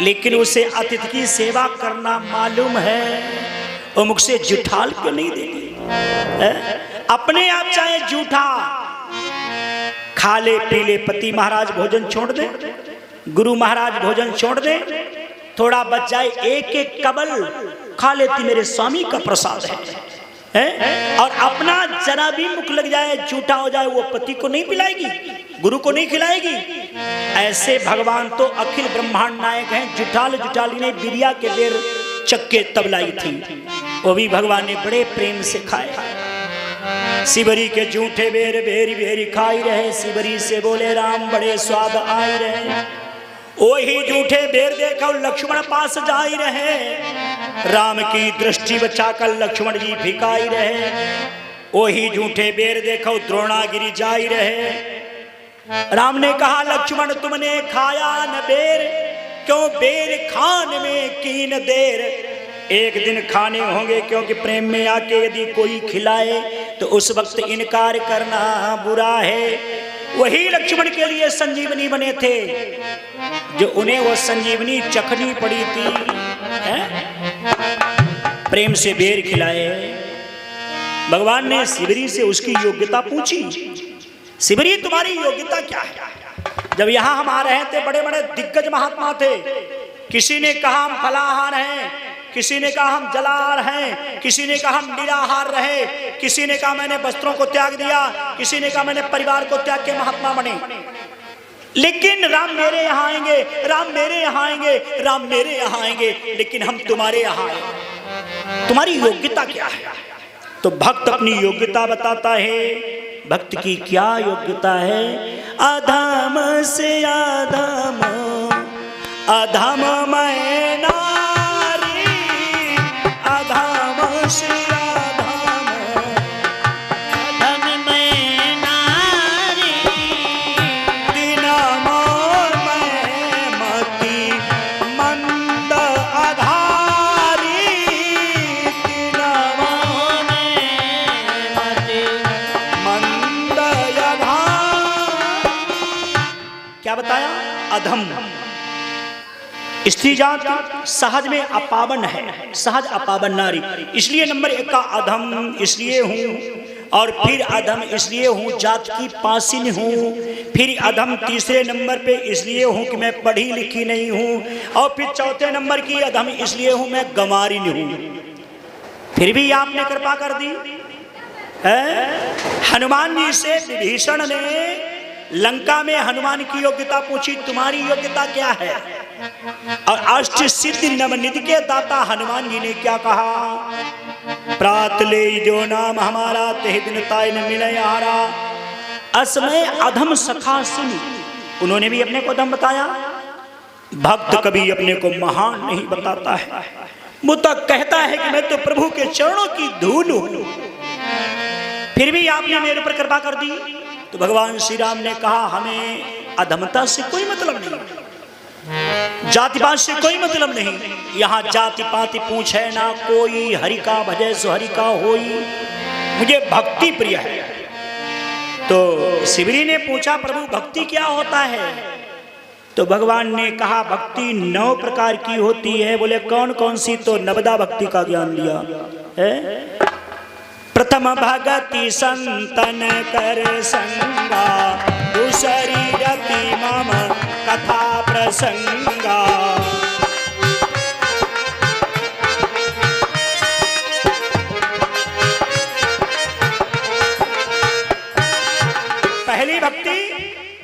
लेकिन उसे अतिथि की सेवा करना मालूम है, वो मुख से जुठाल के नहीं देगी। अपने आप चाहे जूठा खा ले पी ले, पति महाराज भोजन छोड़ दे, गुरु महाराज भोजन छोड़ दे, थोड़ा बच जाए एक एक कबल खा लेती मेरे स्वामी का प्रसाद है, और अपना जरा भी मुख लग जाए, झूठा हो जाए, वो पति को नहीं पिलाएगी, गुरु को नहीं खिलाएगी। ऐसे भगवान तो अखिल ब्रह्मांड नायक हैं। जुठाली ने बिरिया के बेर चक्के तब लाई थी, वो भी भगवान ने बड़े प्रेम से खाए। शिवरी के झूठे बेर बेरी बेरी खाई रहे, शिवरी से बोले राम बड़े स्वाद आई रहे। वही झूठे बेर देखो लक्ष्मण पास जाई रहे, राम की दृष्टि बचाकर लक्ष्मण जी भिकाई रहे। वही झूठे बेर देखो द्रोणागिरी जाई रहे, राम ने कहा लक्ष्मण तुमने खाया न बेर, क्यों बेर खान में कीन देर। एक दिन खाने होंगे, क्योंकि प्रेम में आके यदि कोई खिलाए तो उस वक्त इनकार करना बुरा है। वही लक्ष्मण के लिए संजीवनी बने थे, जो उन्हें वो संजीवनी चखनी पड़ी थी, प्रेम से बेर खिलाए। भगवान ने शिवरी से उसकी योग्यता पूछी, शिवरी तुम्हारी योग्यता क्या है? जब यहाँ हम आ रहे थे बड़े बड़े दिग्गज महात्मा थे, किसी ने कहा हम फलाहार हैं, किसी ने कहा हम जलाहार हैं, किसी ने कहा हम निराहार रहे, किसी ने कहा मैंने वस्त्रों को त्याग दिया, किसी ने कहा मैंने परिवार को त्याग के महात्मा बने। लेकिन राम मेरे यहाँ आएंगे, राम मेरे यहाँ आएंगे, राम मेरे यहाँ आएंगे, लेकिन हम तुम्हारे यहाँ आए। तुम्हारी योग्यता क्या है? तो भक्त अपनी योग्यता बताता है। भक्त की क्या योग्यता है? अधम से अधम, अधम मैं नारी, अधम से अधम, अधम मैं नारी, दीनमोर मैं मति मंद आधारी, दीनमोर अधम। स्त्री जाति सहज में अपावन है, सहज अपावन नारी, इसलिए नंबर 1 का अधम इसलिए हूँ, और फिर अधम इसलिए हूँ जात की पासिन हूँ, फिर अधम तीसरे नंबर पे इसलिए हूँ कि मैं पढ़ी लिखी नहीं हूँ, और फिर चौथे नंबर की अधम इसलिए हूँ मैं गंवारिन हूँ। फिर भी आपने कृपा कर दी है। हनुमान जी से विभीषण ने लंका में हनुमान की योग्यता पूछी, तुम्हारी योग्यता क्या है? और अष्ट सिद्धि नवनिधि के दाता हनुमान जी ने क्या कहा? प्रात ले जो नाम हमारा तेह दिन ताय न मिले यारा, असमय अधम सखा सुन। उन्होंने भी अपने को अधम बताया। भक्त कभी अपने को महान नहीं बताता है, वो तो कहता है कि मैं तो प्रभु के चरणों की धूल हूं। फिर भी आपने मेरे ऊपर कृपा कर दी। तो भगवान श्री राम ने कहा हमें अधमता से कोई मतलब नहीं, जाति पात से कोई मतलब नहीं। यहाँ जाति पाति पूछे ना कोई, हरि का भजे सो हरि का होई, मुझे भक्ति प्रिय है। तो शिवरी ने पूछा प्रभु भक्ति क्या होता है? तो भगवान ने कहा भक्ति 9 प्रकार की होती है। बोले कौन कौन सी? तो नवदा भक्ति का ज्ञान दिया है। प्रथम भगति संतन कर संगा, दूसरी रति मम कथा प्रसंगा। पहली भक्ति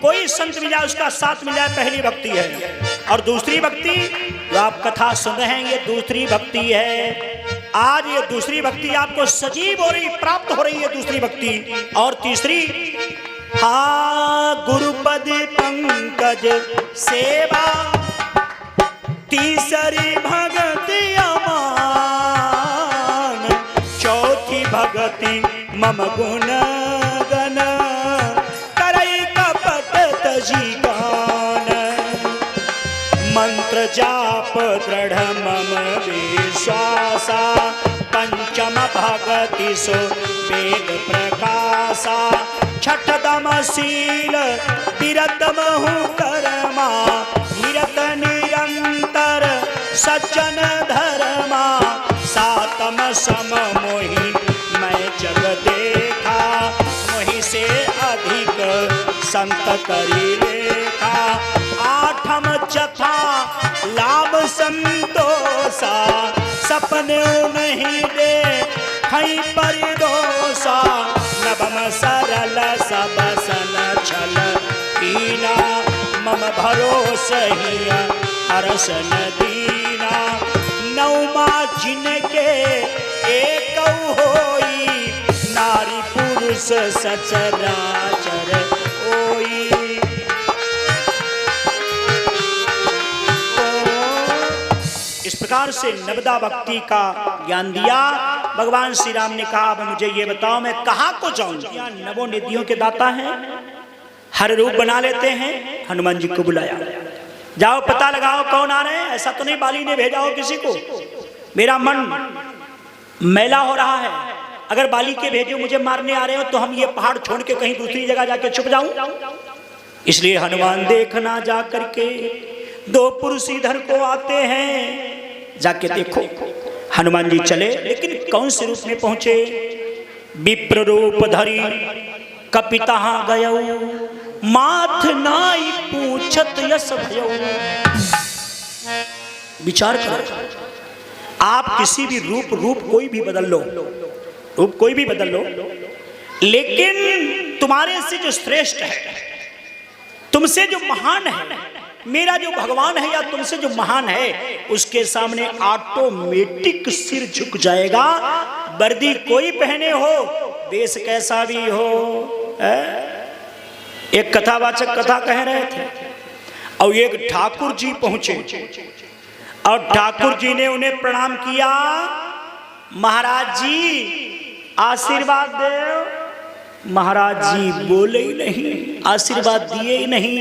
कोई संत मिल जाए उसका साथ मिल जाए, पहली भक्ति है। और दूसरी भक्ति जो आप कथा सुन रहे हैं ये दूसरी भक्ति है। आज ये दूसरी भक्ति आपको सजीव हो रही, प्राप्त हो रही है दूसरी भक्ति। और तीसरी गुरुपद पंकज सेवा, तीसरी भगति अमान, चौथी भगति मम गुण गण, करई कपट तजी गान, मंत्र जाप दृढ़ मम विश्वासा, पंचम भगति सो वेद प्रकाशा, छठदम शील विरत महु कर्मा, निरत निरंतर सज्जन धर्मा, सातम सम मोहि मैं जग देखा, मोहि से अधिक संत करी लेखा, आठम चथा लाभ संतोषा, सपने नहीं दे खई परिदोषा, नवम सरल सब सन छल कीना, मम भरोस ही हरस न दीना, नौमा जिनके एक होई, नारी पुरुष सचराचर होई। इस प्रकार से नवदा भक्ति का ज्ञान दिया। भगवान श्री राम ने कहा अब मुझे ये बताओ मैं कहाँ को जाऊं? नवों निधियों के दाता हैं, हर रूप बना लेते हैं। हनुमान जी को बुलाया, जाओ पता लगाओ कौन आ रहे हैं। ऐसा तो नहीं बाली ने भेजा हो किसी को, मेरा मन मैला हो रहा है। अगर बाली के भेजे मुझे मारने आ रहे हो तो हम ये पहाड़ छोड़ के कहीं दूसरी जगह जाके छुप जाऊं। इसलिए हनुमान देखना जा करके 2 पुरुष इधर को आते हैं, जाके देखो। हनुमान जी चले, लेकिन कौन से रूप में पहुंचे? विप्र रूप धरी कपिता गयो, माथ नाई पूछत यस भयो। विचार करो, आप किसी भी रूप कोई भी बदल लो, रूप कोई भी बदल लो, लेकिन तुम्हारे से जो श्रेष्ठ है, तुमसे जो महान है, मेरा जो भगवान है या तुमसे जो महान है, उसके सामने ऑटोमेटिक सिर झुक जाएगा। वर्दी कोई पहने हो, देश कैसा भी हो। एक कथावाचक कथा कह रहे थे और एक ठाकुर जी पहुंचे और ठाकुर जी ने उन्हें प्रणाम किया। महाराज जी आशीर्वाद दे। महाराज जी बोले ही नहीं, आशीर्वाद दिए ही नहीं,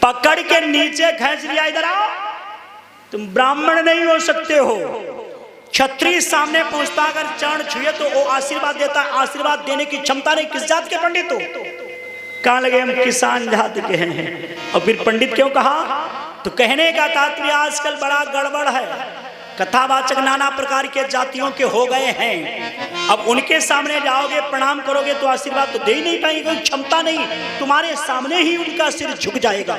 पकड़ के नीचे खींच लिया, इधर आओ, तुम ब्राह्मण नहीं हो सकते हो। क्षत्रिय सामने पहुंचता अगर चरण छुए तो वो आशीर्वाद देता, आशीर्वाद देने की क्षमता नहीं, किस जात के पंडित हो? कहाँ लगे हम किसान जात के हैं। और फिर पंडित क्यों कहा? तो कहने का तात्पर्य आजकल बड़ा गड़बड़ है, कथावाचक नाना प्रकार के जातियों के हो गए हैं। अब उनके सामने जाओगे, प्रणाम करोगे तो आशीर्वाद तो दे ही नहीं पाएंगे, कोई क्षमता नहीं, तुम्हारे सामने ही उनका सिर झुक जाएगा।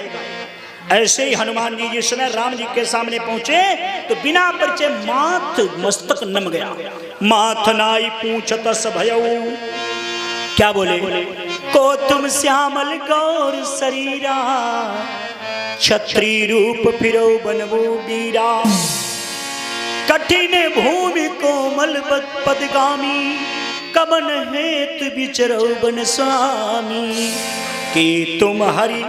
ऐसे ही हनुमान जी जिस समय राम जी के सामने पहुंचे तो बिना परिचय माथ मस्तक नम गया। माथ नाई पूछत भयऊ, क्या बोले? को तुम श्यामल गौर शरीरा, छत्री रूप फिरो बनवो बीरा। कठिन भूमि कोमल पदगामी, कबन हेत विचरो बन स्वामी। कि तुम हरि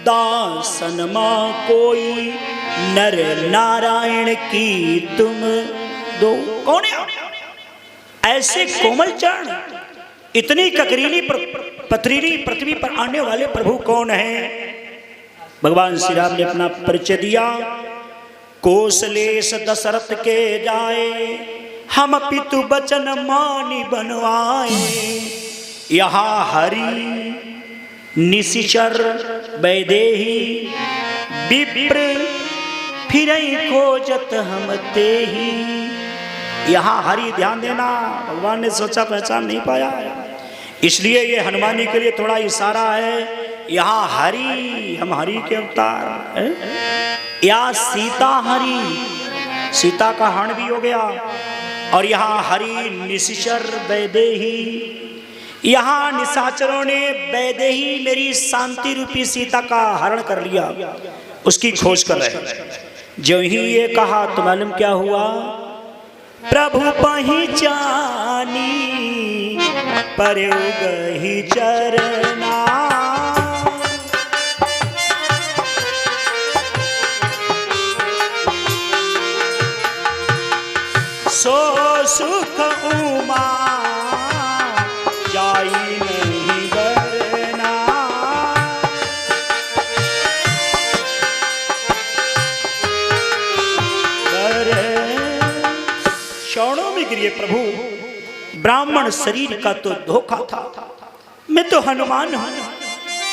दासन मां कोई, नर नारायण की तुम दो। कौन है? ऐसे कोमल चरण, इतनी ककरीली पथरीली पृथ्वी पर आने वाले प्रभु कौन है? भगवान श्री राम ने अपना परिचय दिया। कौशलेश दशरथ के जाए, हम पितु बचन मानी बनवाए। यहाँ हरि निशिचर वैदेही, विप्र फिरई खोजत हम तेही। यहाँ हरि, ध्यान देना, भगवान ने सोचा पहचान नहीं पाया, इसलिए ये हनुमानी के लिए थोड़ा इशारा है। यहाँ हरि, हम हरि के अवतार है। या सीता हरि, सीता का हरण भी हो गया। और यहाँ हरि निशिचर वैदेही, यहाँ निशाचरों ने वैदेही मेरी शांति रूपी सीता का हरण कर लिया, उसकी खोज कर रहे। जो ही ये कहा तो मालूम क्या हुआ? प्रभु पहचानी परउ गही चरना। सो सुख उमा जाई नहीं बरना। चरणों में गिरिए प्रभु, ब्राह्मण शरीर का तो धोखा था, मैं तो हनुमान हूं,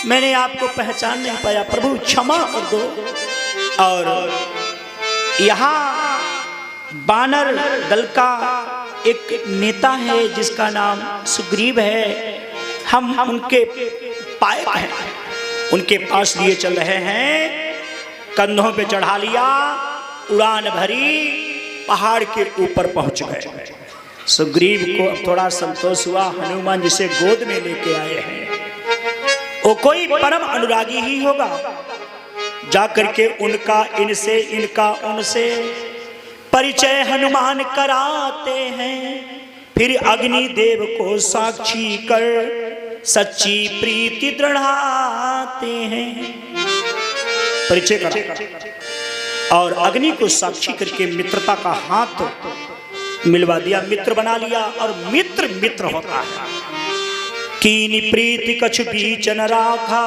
मैंने आपको पहचान नहीं पाया, प्रभु क्षमा कर दो। और यहाँ बानर दल का एक नेता है जिसका नाम सुग्रीव है, हम उनके पायक हैं, उनके पास लिए चल रहे हैं। कंधों पे चढ़ा लिया, उड़ान भरी, पहाड़ के ऊपर पहुंच गए। सुग्रीव को अब थोड़ा संतोष हुआ, हनुमान जिसे गोद में लेके आए हैं वो कोई परम अनुरागी ही होगा। जाकर के उनका इनसे, इनका उनसे परिचय हनुमान कराते हैं। फिर अग्निदेव को साक्षी कर सच्ची प्रीति दृढ़ाते हैं। परिचय करा और अग्नि को साक्षी करके मित्रता का हाथ मिलवा दिया, मित्र बना लिया। और मित्र मित्र होता है। कीनी प्रीति कछ बीच न राखा,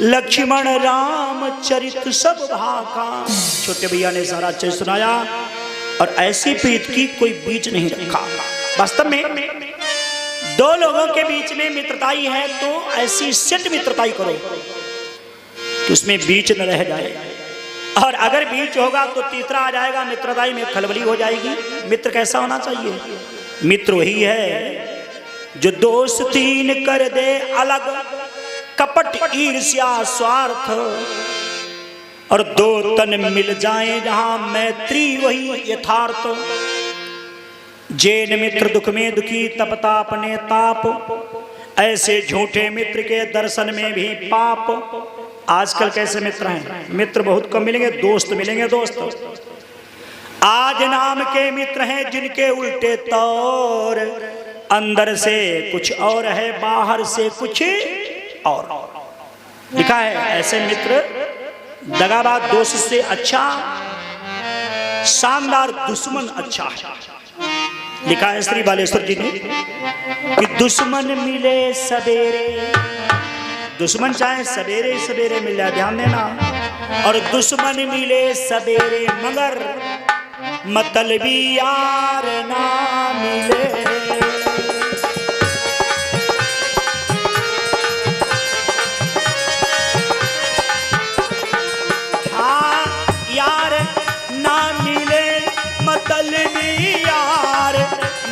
लक्ष्मण राम चरित सब भाका। छोटे भैया ने सारा चरित्र सुनाया और ऐसी प्रीत की कोई बीच नहीं रखा। वास्तव में दो लोगों के बीच में मित्रताई है तो ऐसी सेट मित्रताई करो कि उसमें बीच न रह जाए, और अगर बीच होगा तो तीसरा आ जाएगा, मित्रताई में खलबली हो जाएगी। मित्र कैसा होना चाहिए? मित्र वही है जो दोस्ती न कर दे अलग, कपट ईर्ष्या स्वार्थ, और दो तन मिल जाएं जहां मैत्री वही यथार्थ। जैन मित्र दुख में दुखी तपता अपने ताप, ऐसे झूठे मित्र के दर्शन में भी पाप। आजकल कैसे मित्र हैं? मित्र बहुत कम मिलेंगे, दोस्त मिलेंगे। दोस्त आज नाम के मित्र हैं जिनके उल्टे तौर, अंदर से कुछ और है, बाहर से कुछ और। लिखा है ऐसे मित्र दगाबाज दोस्त से अच्छा, शानदार दुश्मन अच्छा है। लिखा है श्री बालेश्वर जी ने कि दुश्मन मिले सवेरे, दुश्मन चाहे सवेरे सवेरे मिल जाए, ध्यान देना, और दुश्मन मिले सवेरे मगर मतलबी यार ना मिले।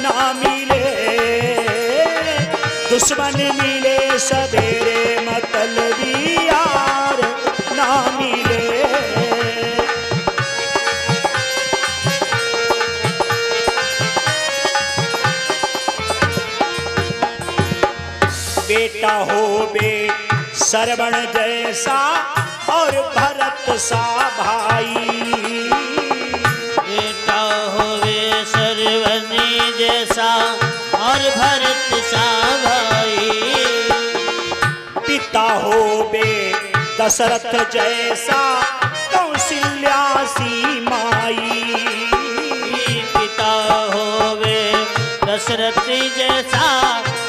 ना मिले, दुश्मन मिले सवेरे मतलबी यार ना मिले। बेटा हो बे श्रवण जैसा और भरत सा भाई, बेटा होवे सरवनी जैसा और भरत सा भाई, पिता हो बे दशरथ जैसा कौशल्या सी माई, पिता होवे दशरथ जैसा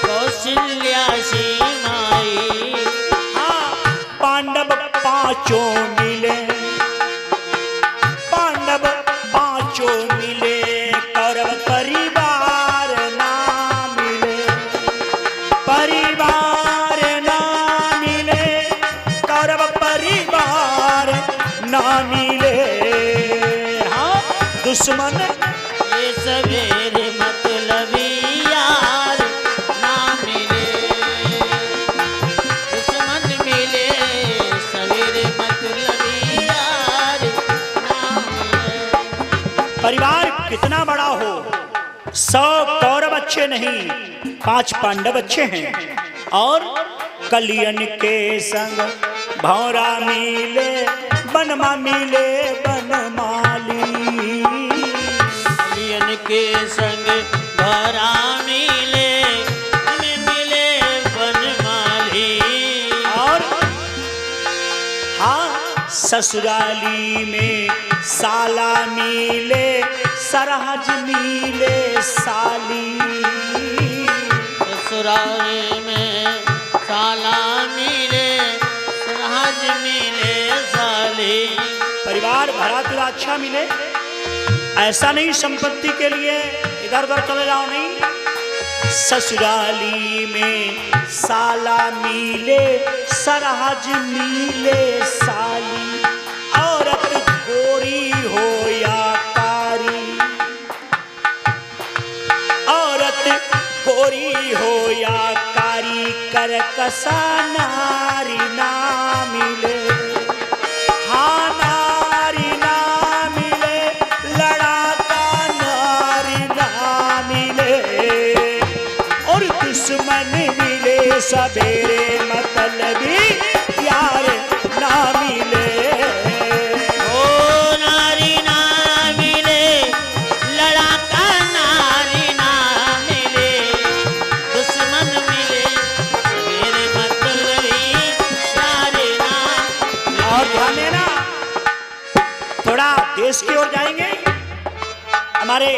कौशल्या सी माई। हाँ, पांडव पांचों मिले, पांडव पांचों मिले, कौरव परिवार ना मिले, परिवार ना मिले, कौरव परिवार ना मिले। हाँ, दुश्मन ये सवेरे मतलबी यार ना मिले, दुश्मन मिले सवेरे मतलबी यार ना मिले। परिवार कितना बड़ा हो, 100 कौरव अच्छे नहीं, 5 पांडव अच्छे हैं। और कलियन के संग भौरा मिले, बनमा मिले बनमाली, कलियन के संग भौरा मिले, हमें मिले बनमाली। और हाँ, ससुराली में साला मिले, सरहज मिले साली, ससुराल में साला मिले, सहज मिले साली। परिवार भरा तुरा अच्छा मिले, ऐसा नहीं संपत्ति के लिए इधर उधर चले जाओ, नहीं। ससुराली में साला मिले, सरहज मिले साली, औरत गोरी हो या कारी, औरत गोरी हो या कारी, करकसा नारी ना मिले। हाँ, नारी ना मिले, लड़ाका नारी ना मिले, और दुश्मन मिले सवेरे मतलबी यार ना मिले। ओ नारी ना मिले, लड़ाका नारी ना मिले, दुश्मन मिले सवेरे मतलबी यार ना मिले। और ध्यान देना, थोड़ा देश की ओर जाएंगे। हमारे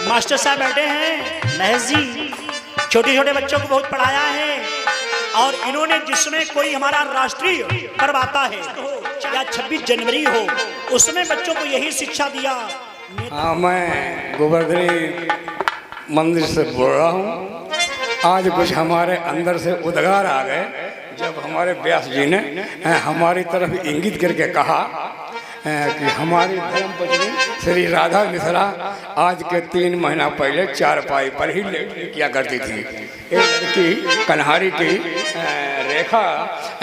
मास्टर साहब बैठे हैं महेश जी, छोटे छोटे बच्चों को बहुत पढ़ाया है, और इन्होंने जिसमें कोई हमारा राष्ट्रीय पर्व आता है या 26 जनवरी हो, उसमें बच्चों को यही शिक्षा दिया। हाँ, मैं गोवर्धनी मंदिर से बोल रहा हूँ। आज कुछ हमारे अंदर से उद्गार आ गए जब हमारे व्यास जी ने हमारी तरफ इंगित करके कहा कि हमारी धर्मपत्नी श्री राधा मिश्रा आज के 3 महीना पहले चारपाई पर ही लेट किया करती थी। एक लड़की कन्हारी की रेखा,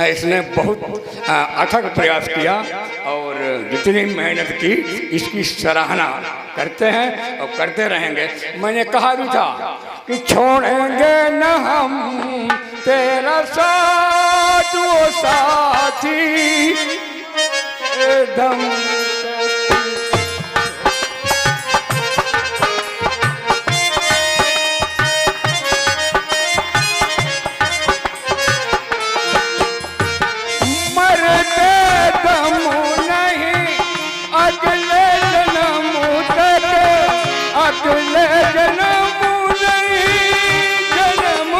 इसने बहुत अथक प्रयास किया और जितनी मेहनत की इसकी सराहना करते हैं और करते रहेंगे। मैंने कहा भी था कि छोड़ेंगे न हम तेरा साथ वो साथी एकदम। मरते दम नहीं अगले जन्म तक, अगले जन्म नहीं जन्म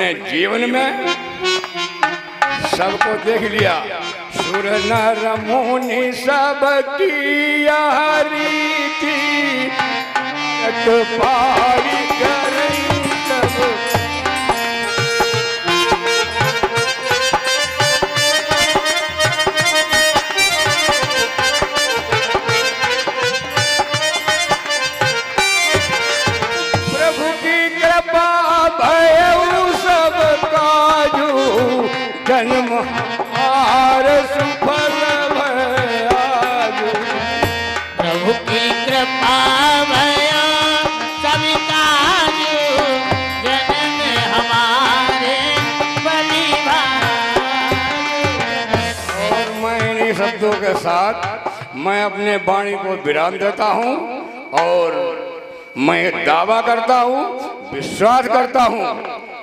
अपने जीवन में सबको देख लिया। सुर नर मुनि सब किया रीति, पारी करें सब। प्रभु की कृपा भयउ सब काजू, जन्म आर सुफल भयाजू। प्रभु की कृपा भयो सब काजू, जन्म हमारे बलि भाजू। और मैं इन्हीं शब्दों के साथ मैं अपने वाणी को विराम देता हूँ और मैं दावा करता हूँ, विश्वास करता हूँ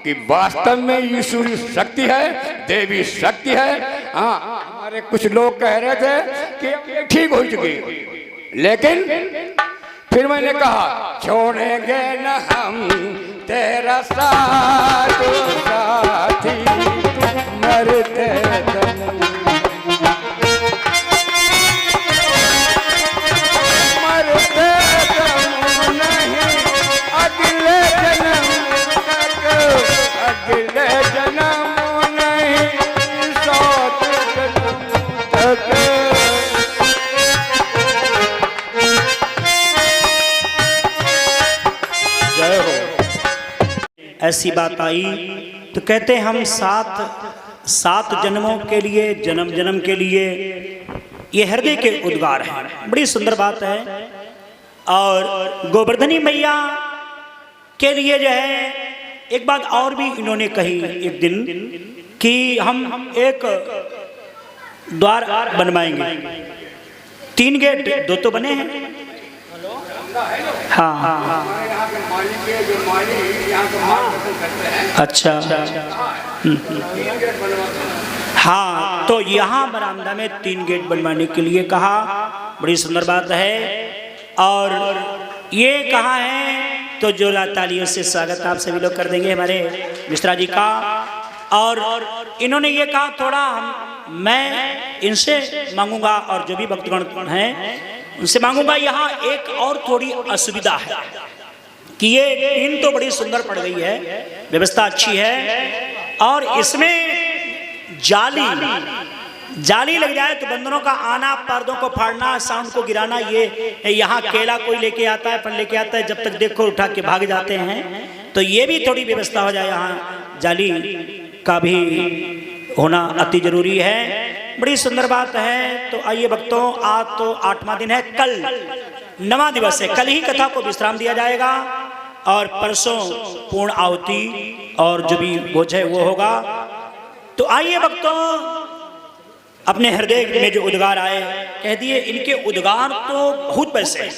कि वास्तव में ईश्वरी शक्ति है, देवी शक्ति है। हाँ, हमारे कुछ लोग कह रहे थे कि ठीक हो चुकी, लेकिन फिर मैंने कहा छोड़ेंगे न हम तेरा साथ साथी, मरते दम। मरते दम नहीं, अगले जन्म तक, अगले जन्म नहीं, 100 जन्म तक। जय हो। ऐसी बात आई तो कहते हम सात जन्मों के लिए, जन्म जन्म के लिए ये हृदय के उद्गार हैं। बड़ी सुंदर बात है। और गोवर्धनी मैया के लिए जो है एक बात और भी इन्होंने कही एक दिन कि हम एक द्वार बनवाएंगे। 3 गेट, 2 तो बने हैं। हाँ हाँ हाँ, यहाँ के मालिक है, जो मालिक यहाँ का मार्गदर्शन करते हैं। अच्छा। हाँ, तो यहाँ बरामदा में 3 गेट बनवाने के लिए कहा। बड़ी सुंदर बात है। और ये कहा है तो जोरदार तालियों से स्वागत आप सभी लोग कर देंगे हमारे मिश्रा जी का। और इन्होंने ये कहा थोड़ा मैं इनसे मांगूंगा और जो भी भक्तगण हैं उनसे मांगूंगा, यहाँ एक और थोड़ी असुविधा है कि ये टीन तो बड़ी सुंदर पड़ गई है, व्यवस्था अच्छी है, और इसमें जाली लग जाए तो बंदरों का आना, पर्दों को फाड़ना, साउंड को गिराना, ये यहाँ केला कोई लेके आता है, फल लेके आता है, जब तक देखो उठा के भाग जाते हैं। तो ये भी थोड़ी व्यवस्था हो जाए, यहाँ जाली का भी होना अति जरूरी है। बड़ी सुंदर बात है। तो आइए भक्तों, आज तो 8वां दिन है, कल 9वां दिवस है। कल ही कथा को विश्राम दिया जाएगा और परसों पूर्ण आहुति और जो भी भोज है वो होगा। तो आइए भक्तों, अपने हृदय में जो उद्गार आए कह दिए। इनके उद्गार तो बहुत वैसे हैं,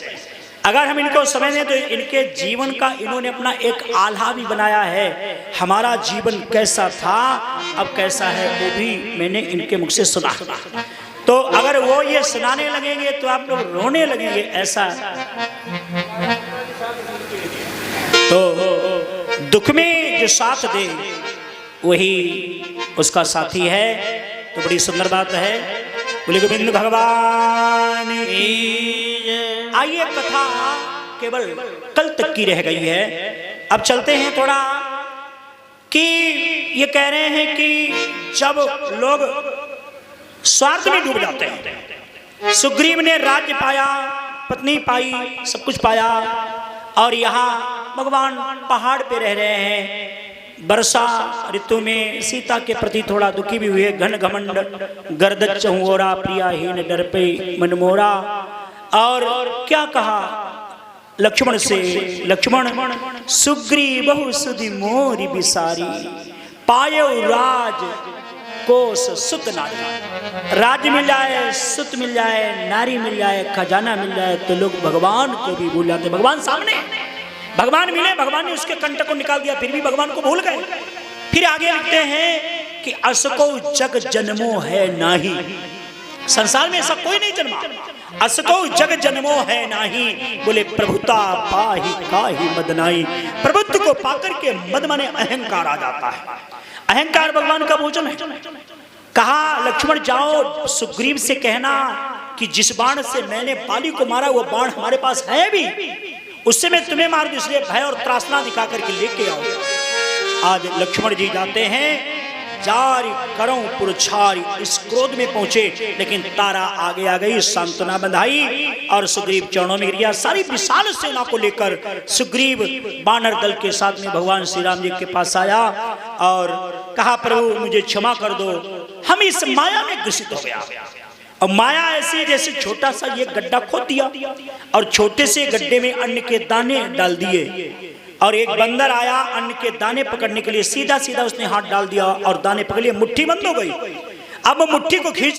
अगर हम इनको समझें तो इनके जीवन का इन्होंने अपना एक आल्हा भी बनाया है। हमारा जीवन कैसा था, अब कैसा है, वो भी मैंने इनके मुख से सुना। तो अगर वो ये सुनाने लगेंगे तो आप लोग रोने लगेंगे, ऐसा। तो दुख में जो साथ दे वही उसका साथी है। तो बड़ी सुंदर बात है। बोले गोविंद भगवान की। आइए, कथा केवल कल तक की रह गई है। अब चलते हैं थोड़ा कि ये कह रहे हैं कि जब लोग स्वार्थ में डूब जाते हैं, सुग्रीव ने राज्य पाया, पत्नी पाई, सब कुछ पाया, और यहाँ भगवान पहाड़ पे रह रहे हैं। वर्षा ऋतु में सीता के प्रति थोड़ा दुखी भी हुए। घन घमंड गर्दच चहुओरा, प्रियाहीन डर पे मनमोरा। और क्या कहा लक्ष्मण से, लक्ष्मण सुग्रीव बहु सुधि मोरी बिसारी, पायो राज कोस सुत नारी। राज मिल जाए, सुत मिल जाए, नारी मिल जाए, खजाना मिल जाए तो लोग भगवान को भी भूल जाते। भगवान सामने, भगवान मिले, भगवान ने उसके कंटक को निकाल दिया, फिर भी भगवान को भूल गए। फिर आगे लिखते हैं कि असको जग जन्मो है नाही, संसार में ऐसा कोई नहीं जन्मा। असको जग जन्मो है नाही, बोले प्रभुता पाहि काहि मद नाई। प्रभुत्व को पाकर के मद माने अहंकार आ जाता है। अहंकार भगवान का भोजन है। कहा लक्ष्मण जाओ सुग्रीव से कहना कि जिस बाण से मैंने बाली को मारा वो बाण हमारे पास है भी, उससे मैं तुम्हें मार दूं, इसलिए भय और त्रासना दिखा करके लेके आओ। आज लक्ष्मण जी जाते हैं, जारी करो पुरछारी, इस क्रोध में पहुंचे, लेकिन तारा आगे आ गई, सांत्वना बंधाई और सुग्रीव चरणों में गिर गया। सारी विशाल सेना को लेकर सुग्रीव बानर दल के साथ में भगवान श्री राम जी के पास आया और कहा प्रभु मुझे क्षमा कर दो, हम इस माया में ग्रसित हो गया। और माया ऐसी जैसे छोटा सा ये गड्ढा खोद दिया और छोटे से गड्ढे में अन्न के दाने डाल दिए, और एक बंदर आया अन्न के दाने पकड़ने के लिए, सीधा सीधा उसने हाथ डाल दिया और दाने पकड़ लिए, मुट्ठी बंद हो गई। अब मुट्ठी को खींच